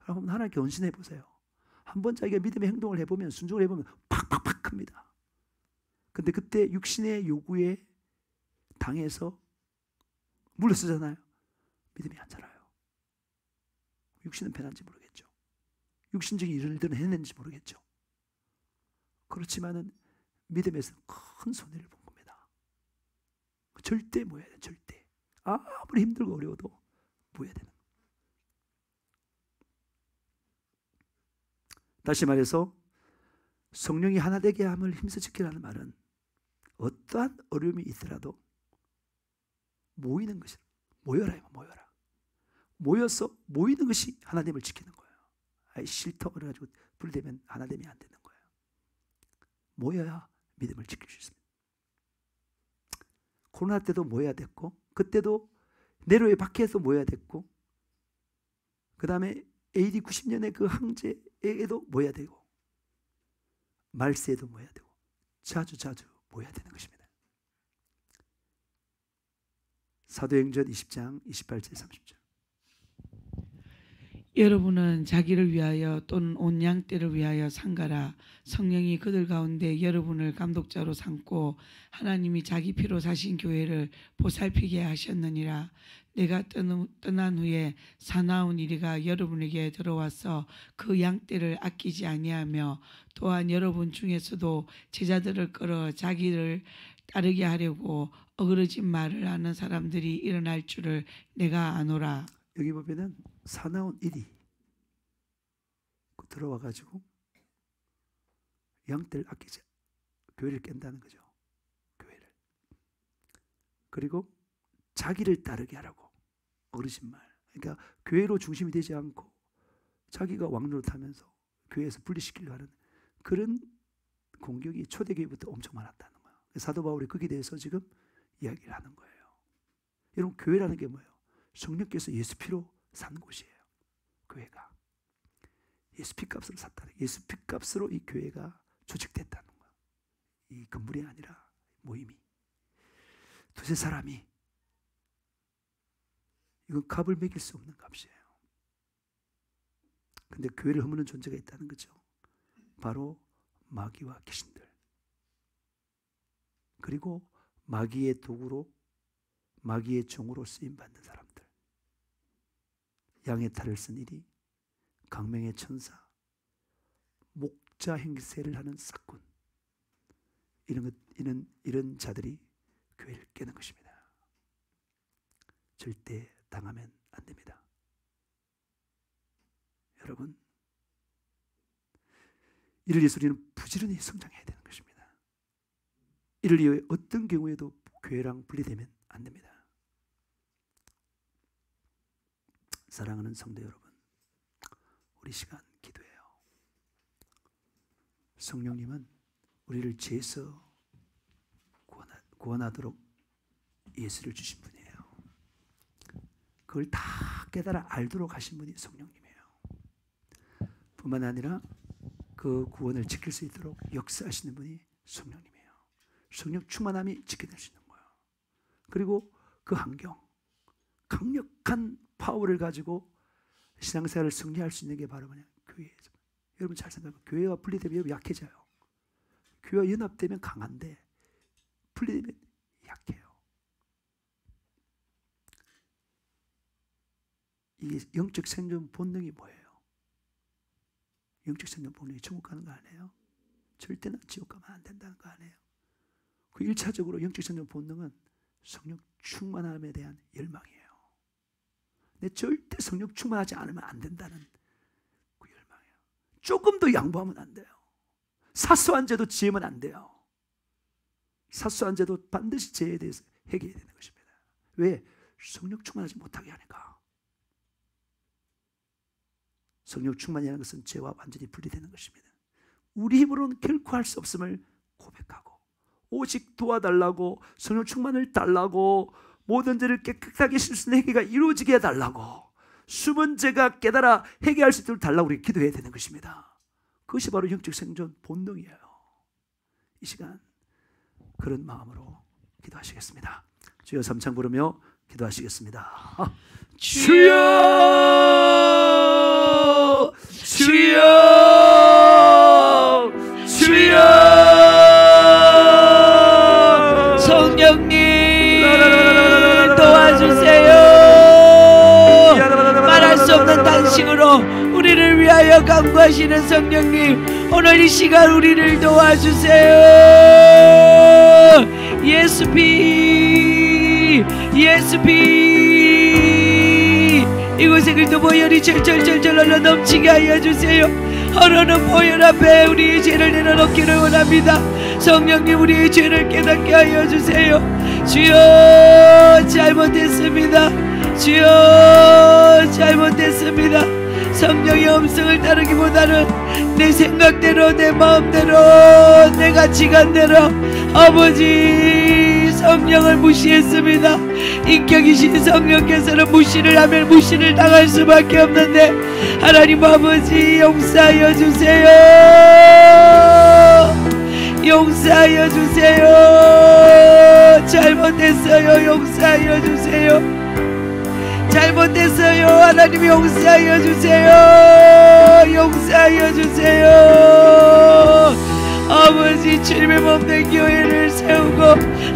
여러분 하나님께 헌신해 보세요. 한번 자기가 믿음의 행동을 해보면 순종을 해보면 팍팍팍 큽니다. 근데 그때 육신의 요구에 당해서 물러서잖아요. 믿음이 안 자라요. 육신은 편한지 모르겠죠. 육신적인 일들은 해냈는지 모르겠죠. 그렇지만은 믿음에서 큰 손해를 본 겁니다. 절대 모여야 돼. 절대. 아무리 힘들고 어려워도 모여야 되는 거예요. 다시 말해서 성령이 하나 되게 함을 힘써 지키라는 말은 어떠한 어려움이 있더라도 모이는 것이 모여라 이거 모여라. 모여서 모이는 것이 하나님을 지키는 거예요. 아이 싫다 그래가지고 불되면 하나됨이 안 되는 거예요. 모여야 믿음을 지킬 수 있습니다. 코로나 때도 모여야 됐고 그때도 네로의 박해에서 모여야 됐고 그 다음에 AD 90년의 그 황제에게도 모여야 되고 말세에도 모여야 되고 자주 모여야 되는 것입니다. 사도행전 20장 28절 30절. 여러분은 자기를 위하여 또는 온 양떼를 위하여 상가라. 성령이 그들 가운데 여러분을 감독자로 삼고 하나님이 자기 피로 사신 교회를 보살피게 하셨느니라. 내가 떠난 후에 사나운 이리가 여러분에게 들어와서 그 양떼를 아끼지 아니하며 또한 여러분 중에서도 제자들을 끌어 자기를 따르게 하려고 어그러진 말을 하는 사람들이 일어날 줄을 내가 아노라. 여기 보면은 사나운 일이 들어와 가지고 양떼를 아끼지 교회를 깬다는 거죠. 교회를. 그리고 자기를 따르게 하라고 어르신 말. 그러니까 교회로 중심이 되지 않고 자기가 왕노릇하면서 교회에서 분리시키려 하는 그런 공격이 초대교회부터 엄청 많았다는 거예요. 사도 바울이 거기에 대해서 지금 이야기를 하는 거예요. 여러분 교회라는 게 뭐예요? 성령께서 예수 피로 산 곳이에요. 교회가 예수 피값으로 샀다는 예수 피값으로 이 교회가 조직됐다는 거예요. 이 건물이 아니라 모임이 두세 사람이 이건 값을 매길 수 없는 값이에요. 근데 교회를 허무는 존재가 있다는 거죠. 바로 마귀와 귀신들 그리고 마귀의 도구로 마귀의 종으로 쓰임받는 사람들, 양의 탈을 쓴 이리, 강명의 천사, 목자 행세를 하는 싹군, 이런 자들이 교회를 깨는 것입니다. 절대 당하면 안 됩니다. 여러분, 이를 위해서 우리는 부지런히 성장해야 되는 것입니다. 이를 위해 어떤 경우에도 교회랑 분리되면 안 됩니다. 사랑하는 성도 여러분, 우리 시간 기도해요. 성령님은 우리를 죄에서 구원하도록 예수를 주신 분이에요. 그걸 다 깨달아 알도록 하신 분이 성령님이에요. 뿐만 아니라 그 구원을 지킬 수 있도록 역사하시는 분이 성령님이에요. 성령 충만함이 지켜낼 수 있는 거예요. 그리고 그 환경, 강력한 파워를 가지고 신앙생활을 승리할 수 있는 게 바로 뭐냐? 교회예요. 여러분 잘 생각해보면 교회와 분리되면 약해져요. 교회와 연합되면 강한데 분리되면 약해요. 이게 영적 생존 본능이 뭐예요? 영적 생존 본능이 천국 가는 거 아니에요? 절대 난 지옥 가면 안 된다는 거 아니에요? 그 1차적으로 영적 생존 본능은 성령 충만함에 대한 열망이에요. 내 절대 성령 충만하지 않으면 안 된다는 그 열망이에요. 조금도 양보하면 안 돼요. 사소한 죄도 지으면 안 돼요. 사소한 죄도 반드시 죄에 대해서 해결해야 되는 것입니다. 왜? 성령 충만하지 못하게 하니까. 성령 충만이라는 것은 죄와 완전히 분리되는 것입니다. 우리 힘으로는 결코 할 수 없음을 고백하고 오직 도와달라고, 성령 충만을 달라고, 모든 죄를 깨끗하게 씻을 수 있는 회개가 이루어지게 해달라고, 숨은 죄가 깨달아 회개할 수 있도록 달라고 우리 기도해야 되는 것입니다. 그것이 바로 영적 생존 본능이에요. 이 시간 그런 마음으로 기도하시겠습니다. 주여 삼창 부르며 기도하시겠습니다. 주여! 주여! 주여! 성령님 도와주세요. 말할 수 없는 단식으로 우리를 위하여 간구하시는 성령님, 오늘 이 시간 우리를 도와주세요. 예수피, 예수피, 이곳에 그리스도 보혈이 절절절절 흘러 넘치게 하여 주세요. 흐르는 보혈 앞에 우리의 죄를 내려놓기를 원합니다. 성령님, 우리의 죄를 깨닫게 하여 주세요. 주여, 잘못했습니다. 주여, 잘못했습니다. 성령의 음성을 따르기보다는 내 생각대로, 내 마음대로, 내 가치관대로 아버지 성령을 무시했습니다. 인격이신 성령께서는 무시를 하면 무시를 당할 수밖에 없는데, 하나님 아버지 용서하여 주세요. 용서하여 주세요. 잘못했어요. 용서하여 주세요. 잘못했어요. 하나님 용서하여 주세요. 용서하여 주세요. 아버지, 주님의 몸된 교회를 세우고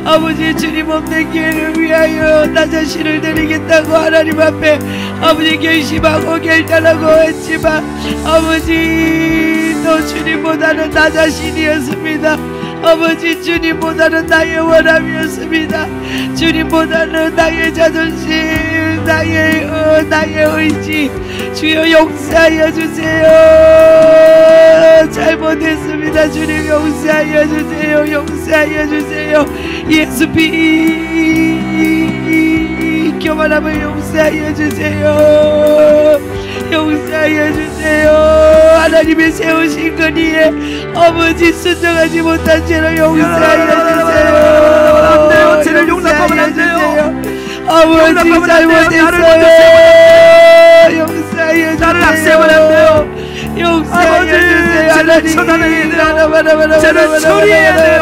아버지, 주님 몸된 교회를 위하여 나 자신을 드리겠다고 하나님 앞에 아버지 결심하고 결단하고 했지만, 아버지 또 주님보다는 나 자신이었습니다. 아버지, 주님보다는 나의 원함이었습니다. 주님보다는 나의 자존심, 나의 의지. 주여 용서하여 주세요. 잘못했습니다. 주님 용서하여 주세요. 용서하여 주세요. 예수피, 교만함을 용서하여 주세요. 용서하여 주세요. 하나님의 세우신 거리에 아버지 순종하지 못한 죄를 용서하여 주세요. 죄를 용납하면 안 돼요. 아버지 잘못했어요. 용서하여 주세요. 나를 악세하면 안 돼요. 용서하여 주세요. 하나님, 처단해야 돼요. 죄를 처리해야 돼요.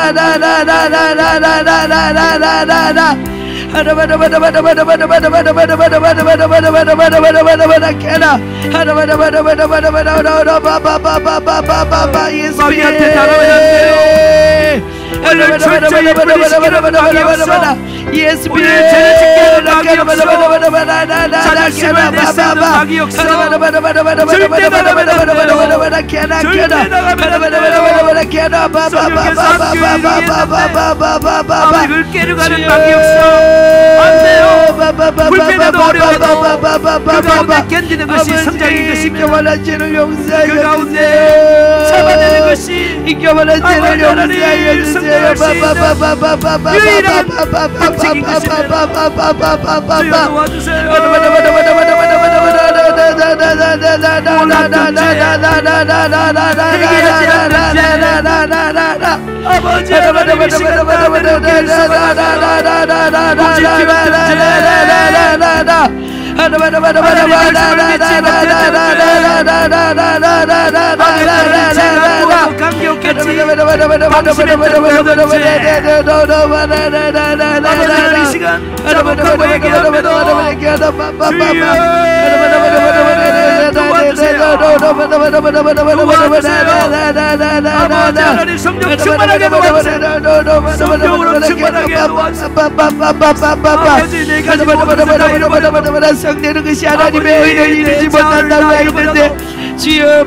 마귀한테 따라오면 안 돼요. 우리를 철저히 분리시키는 마귀 없어. 우리를 죄를 짓게 하는 마귀 없어. 자존심을 내세우는 마귀 없어. 절대 나가면 안 돼요. 절대 나가면 안 돼요. 성령께서 함께 아버지 을 깨려가는 마귀 없어. 안 돼요. 불편해도 어려워도 그 가운데 견디는 것이 성장인 것이며 그 가운데 잡아내는 것이 아버지 하나님 성장할 수 있는 유일한 방식인 것입니다. 주여 도와주세요. 해결하지 않는 죄 아버지 하나님 이 시간 가운데 성령 충만하게 도와주세요. 성령으로 충만하게 도와주세요. 아버지 내가 성내는 것이 하나님의 의를 이루지 못한다고 했는데 주여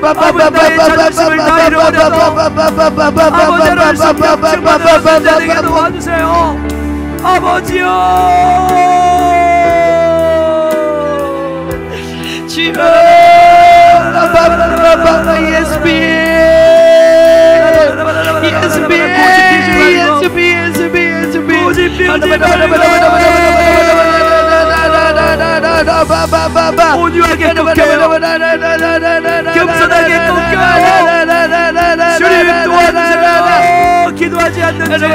아버지를 성령 충만한 자에게 도와주세요. 아버지요 주여 예수님 온유하게 꺾여요. 겸손하게 꺾여요. 주님 도와주세요. 기도하지 않는 죄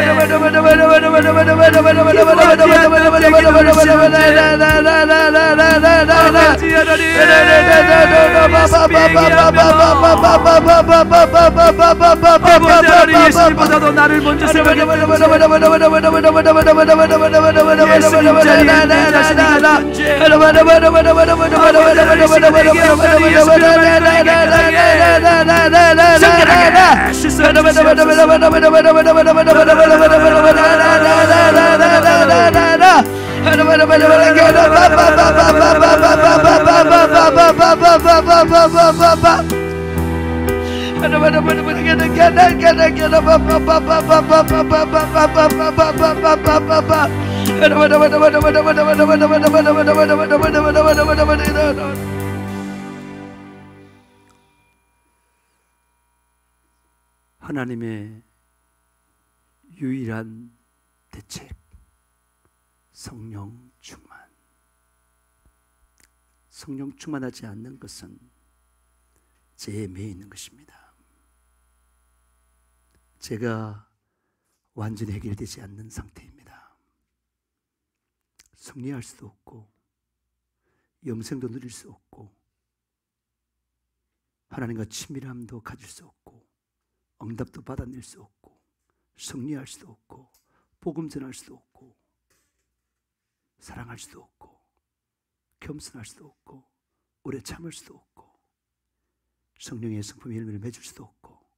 예수님보다도 나를 먼저 생각했던 예수님 자리에 내 자신이 갔던 죄 하나님의 유일한 대책, 성령 충만. 성령 충만하지 않는 것은 죄에 매여 있는 것입니다. 죄가 완전히 해결되지 않는 상태입니다. 승리할 수도 없고 영생도 누릴 수 없고 하나님과 친밀함도 가질 수 없고 응답도 받아낼 수 없고 승리할 수도 없고 복음 전할 수도 없고 사랑할 수도 없고 겸손할 수도 없고 오래 참을 수도 없고 성령의 성품의 열매를 맺을 수도 없고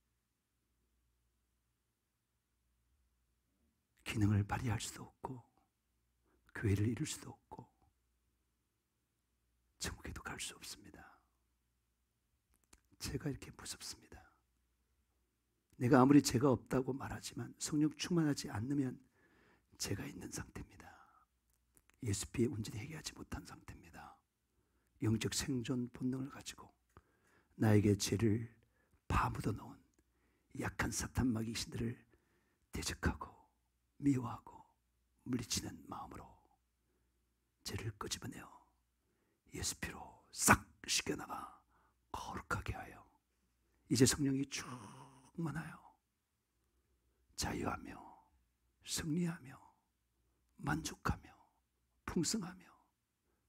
기능을 발휘할 수도 없고 교회를 이룰 수도 없고 천국에도 갈 수 없습니다. 죄가 이렇게 무섭습니다. 내가 아무리 죄가 없다고 말하지만 성령 충만하지 않으면 죄가 있는 상태입니다. 예수 피에 온전히 회개하지 못한 상태입니다. 영적 생존 본능을 가지고 나에게 죄를 파묻어 놓은 약한 사탄 마귀 신들을 대적하고 미워하고 물리치는 마음으로 죄를 끄집어내어 예수 피로 싹 씻겨나가 거룩하게 하여 이제 성령이 충만하여 자유하며 승리하며 만족하며 풍성하며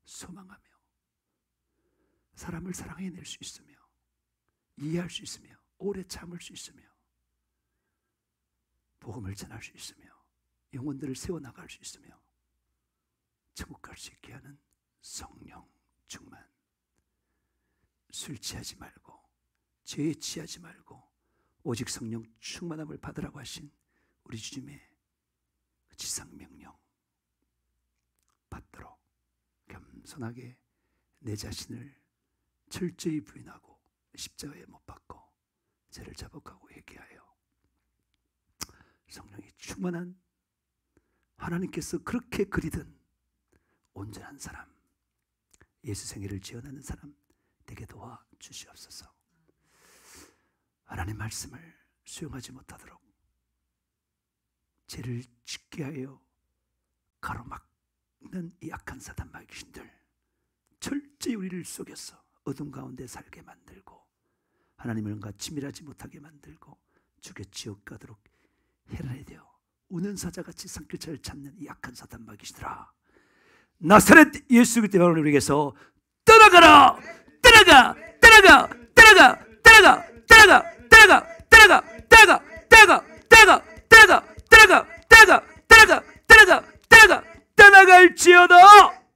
소망하며 사람을 사랑해낼 수 있으며 이해할 수 있으며 오래 참을 수 있으며 복음을 전할 수 있으며 영혼들을 세워나갈 수 있으며 천국 갈 수 있게 하는 성령 충만. 술 취하지 말고 죄에 취하지 말고 오직 성령 충만함을 받으라고 하신 우리 주님의 지상명령 받도록 겸손하게 내 자신을 철저히 부인하고 십자가에 못 박고 죄를 자복하고 회개하여 성령이 충만한 하나님께서 그렇게 그리던 온전한 사람, 예수 생애를 지어나는 사람 되게 도와 주시옵소서. 하나님 말씀을 수용하지 못하도록 죄를 짓게 하여 가로막는 이 악한 사단 마귀신들 철저히 우리를 속여서 어둠 가운데 살게 만들고 하나님과 친밀하지 못하게 만들고 죽여 지옥 가도록 해란이 되어 우는 사자같이 산길차를 찾는 이 악한 사단 마귀시더라, 나사렛 예수 그리스도의 이름으로 우리에게서 떠나가라! 떠나가! 떠나가! 떠나가! 떠나가! 떠나가! 떠나가! 떠나가! 떠나가! 떠나가! 떠나가! 떠나가! 떠나가! 떠나가! 떠나가! 떠나가! 떠나가! 떠나갈지어다!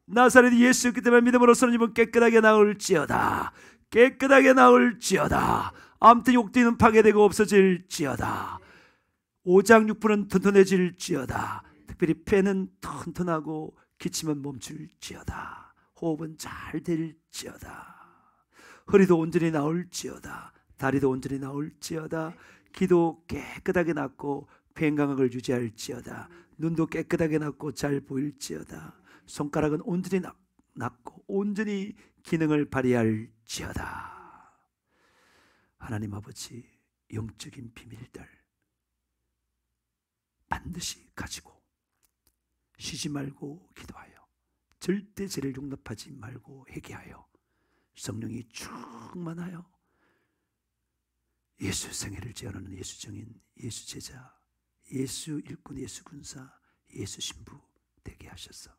나사렛 예수 그리스도의 믿음으로 쓰러지면 깨끗하게 나올지어다. 깨끗하게 나올지어다. 암튼 욕되는 파괴되고 없어질지어다. 오장육부는 튼튼해질지어다. 특별히 폐는 튼튼하고 기침은 멈출지어다. 호흡은 잘 될지어다. 허리도 온전히 나올지어다. 다리도 온전히 나올지어다. 귀도 깨끗하게 낫고 폐행감각을 유지할지어다. 눈도 깨끗하게 낫고 잘 보일지어다. 손가락은 온전히 낫고 온전히 기능을 발휘할지어다. 하나님 아버지, 영적인 비밀들 반드시 가지고 쉬지 말고 기도하여 절대 죄를 용납하지 말고 회개하여 성령이 충만하여 예수 생애를 지어나는 예수 증인, 예수 제자, 예수 일꾼, 예수 군사, 예수 신부 되게 하셔서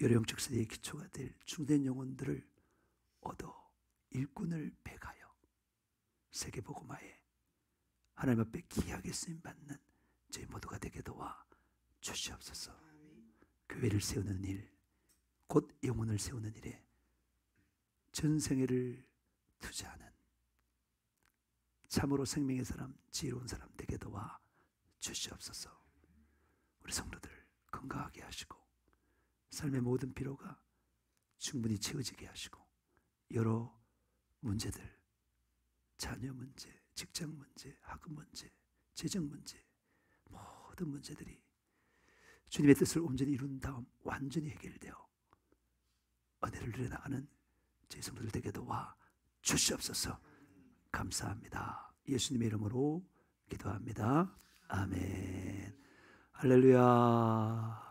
여러 영적 세대의 기초가 될 중된 영혼들을 얻어 일꾼을 배가여 세계복음화에 하나님 앞에 귀하게 쓰임받는 저희 모두가 되게 도와 주시옵소서. 교회를 세우는 일, 곧 영혼을 세우는 일에 전생애를 투자하는 참으로 생명의 사람, 지혜로운 사람 되게 도와 주시옵소서. 우리 성도들 건강하게 하시고 삶의 모든 피로가 충분히 채워지게 하시고 여러 문제들, 자녀 문제, 직장 문제, 학업 문제, 재정 문제, 모든 문제들이 주님의 뜻을 온전히 이룬 다음 완전히 해결되어 은혜를 누려나가는 제 성도들 되게 도와 주시옵소서. 감사합니다. 예수님의 이름으로 기도합니다. 아멘. 할렐루야.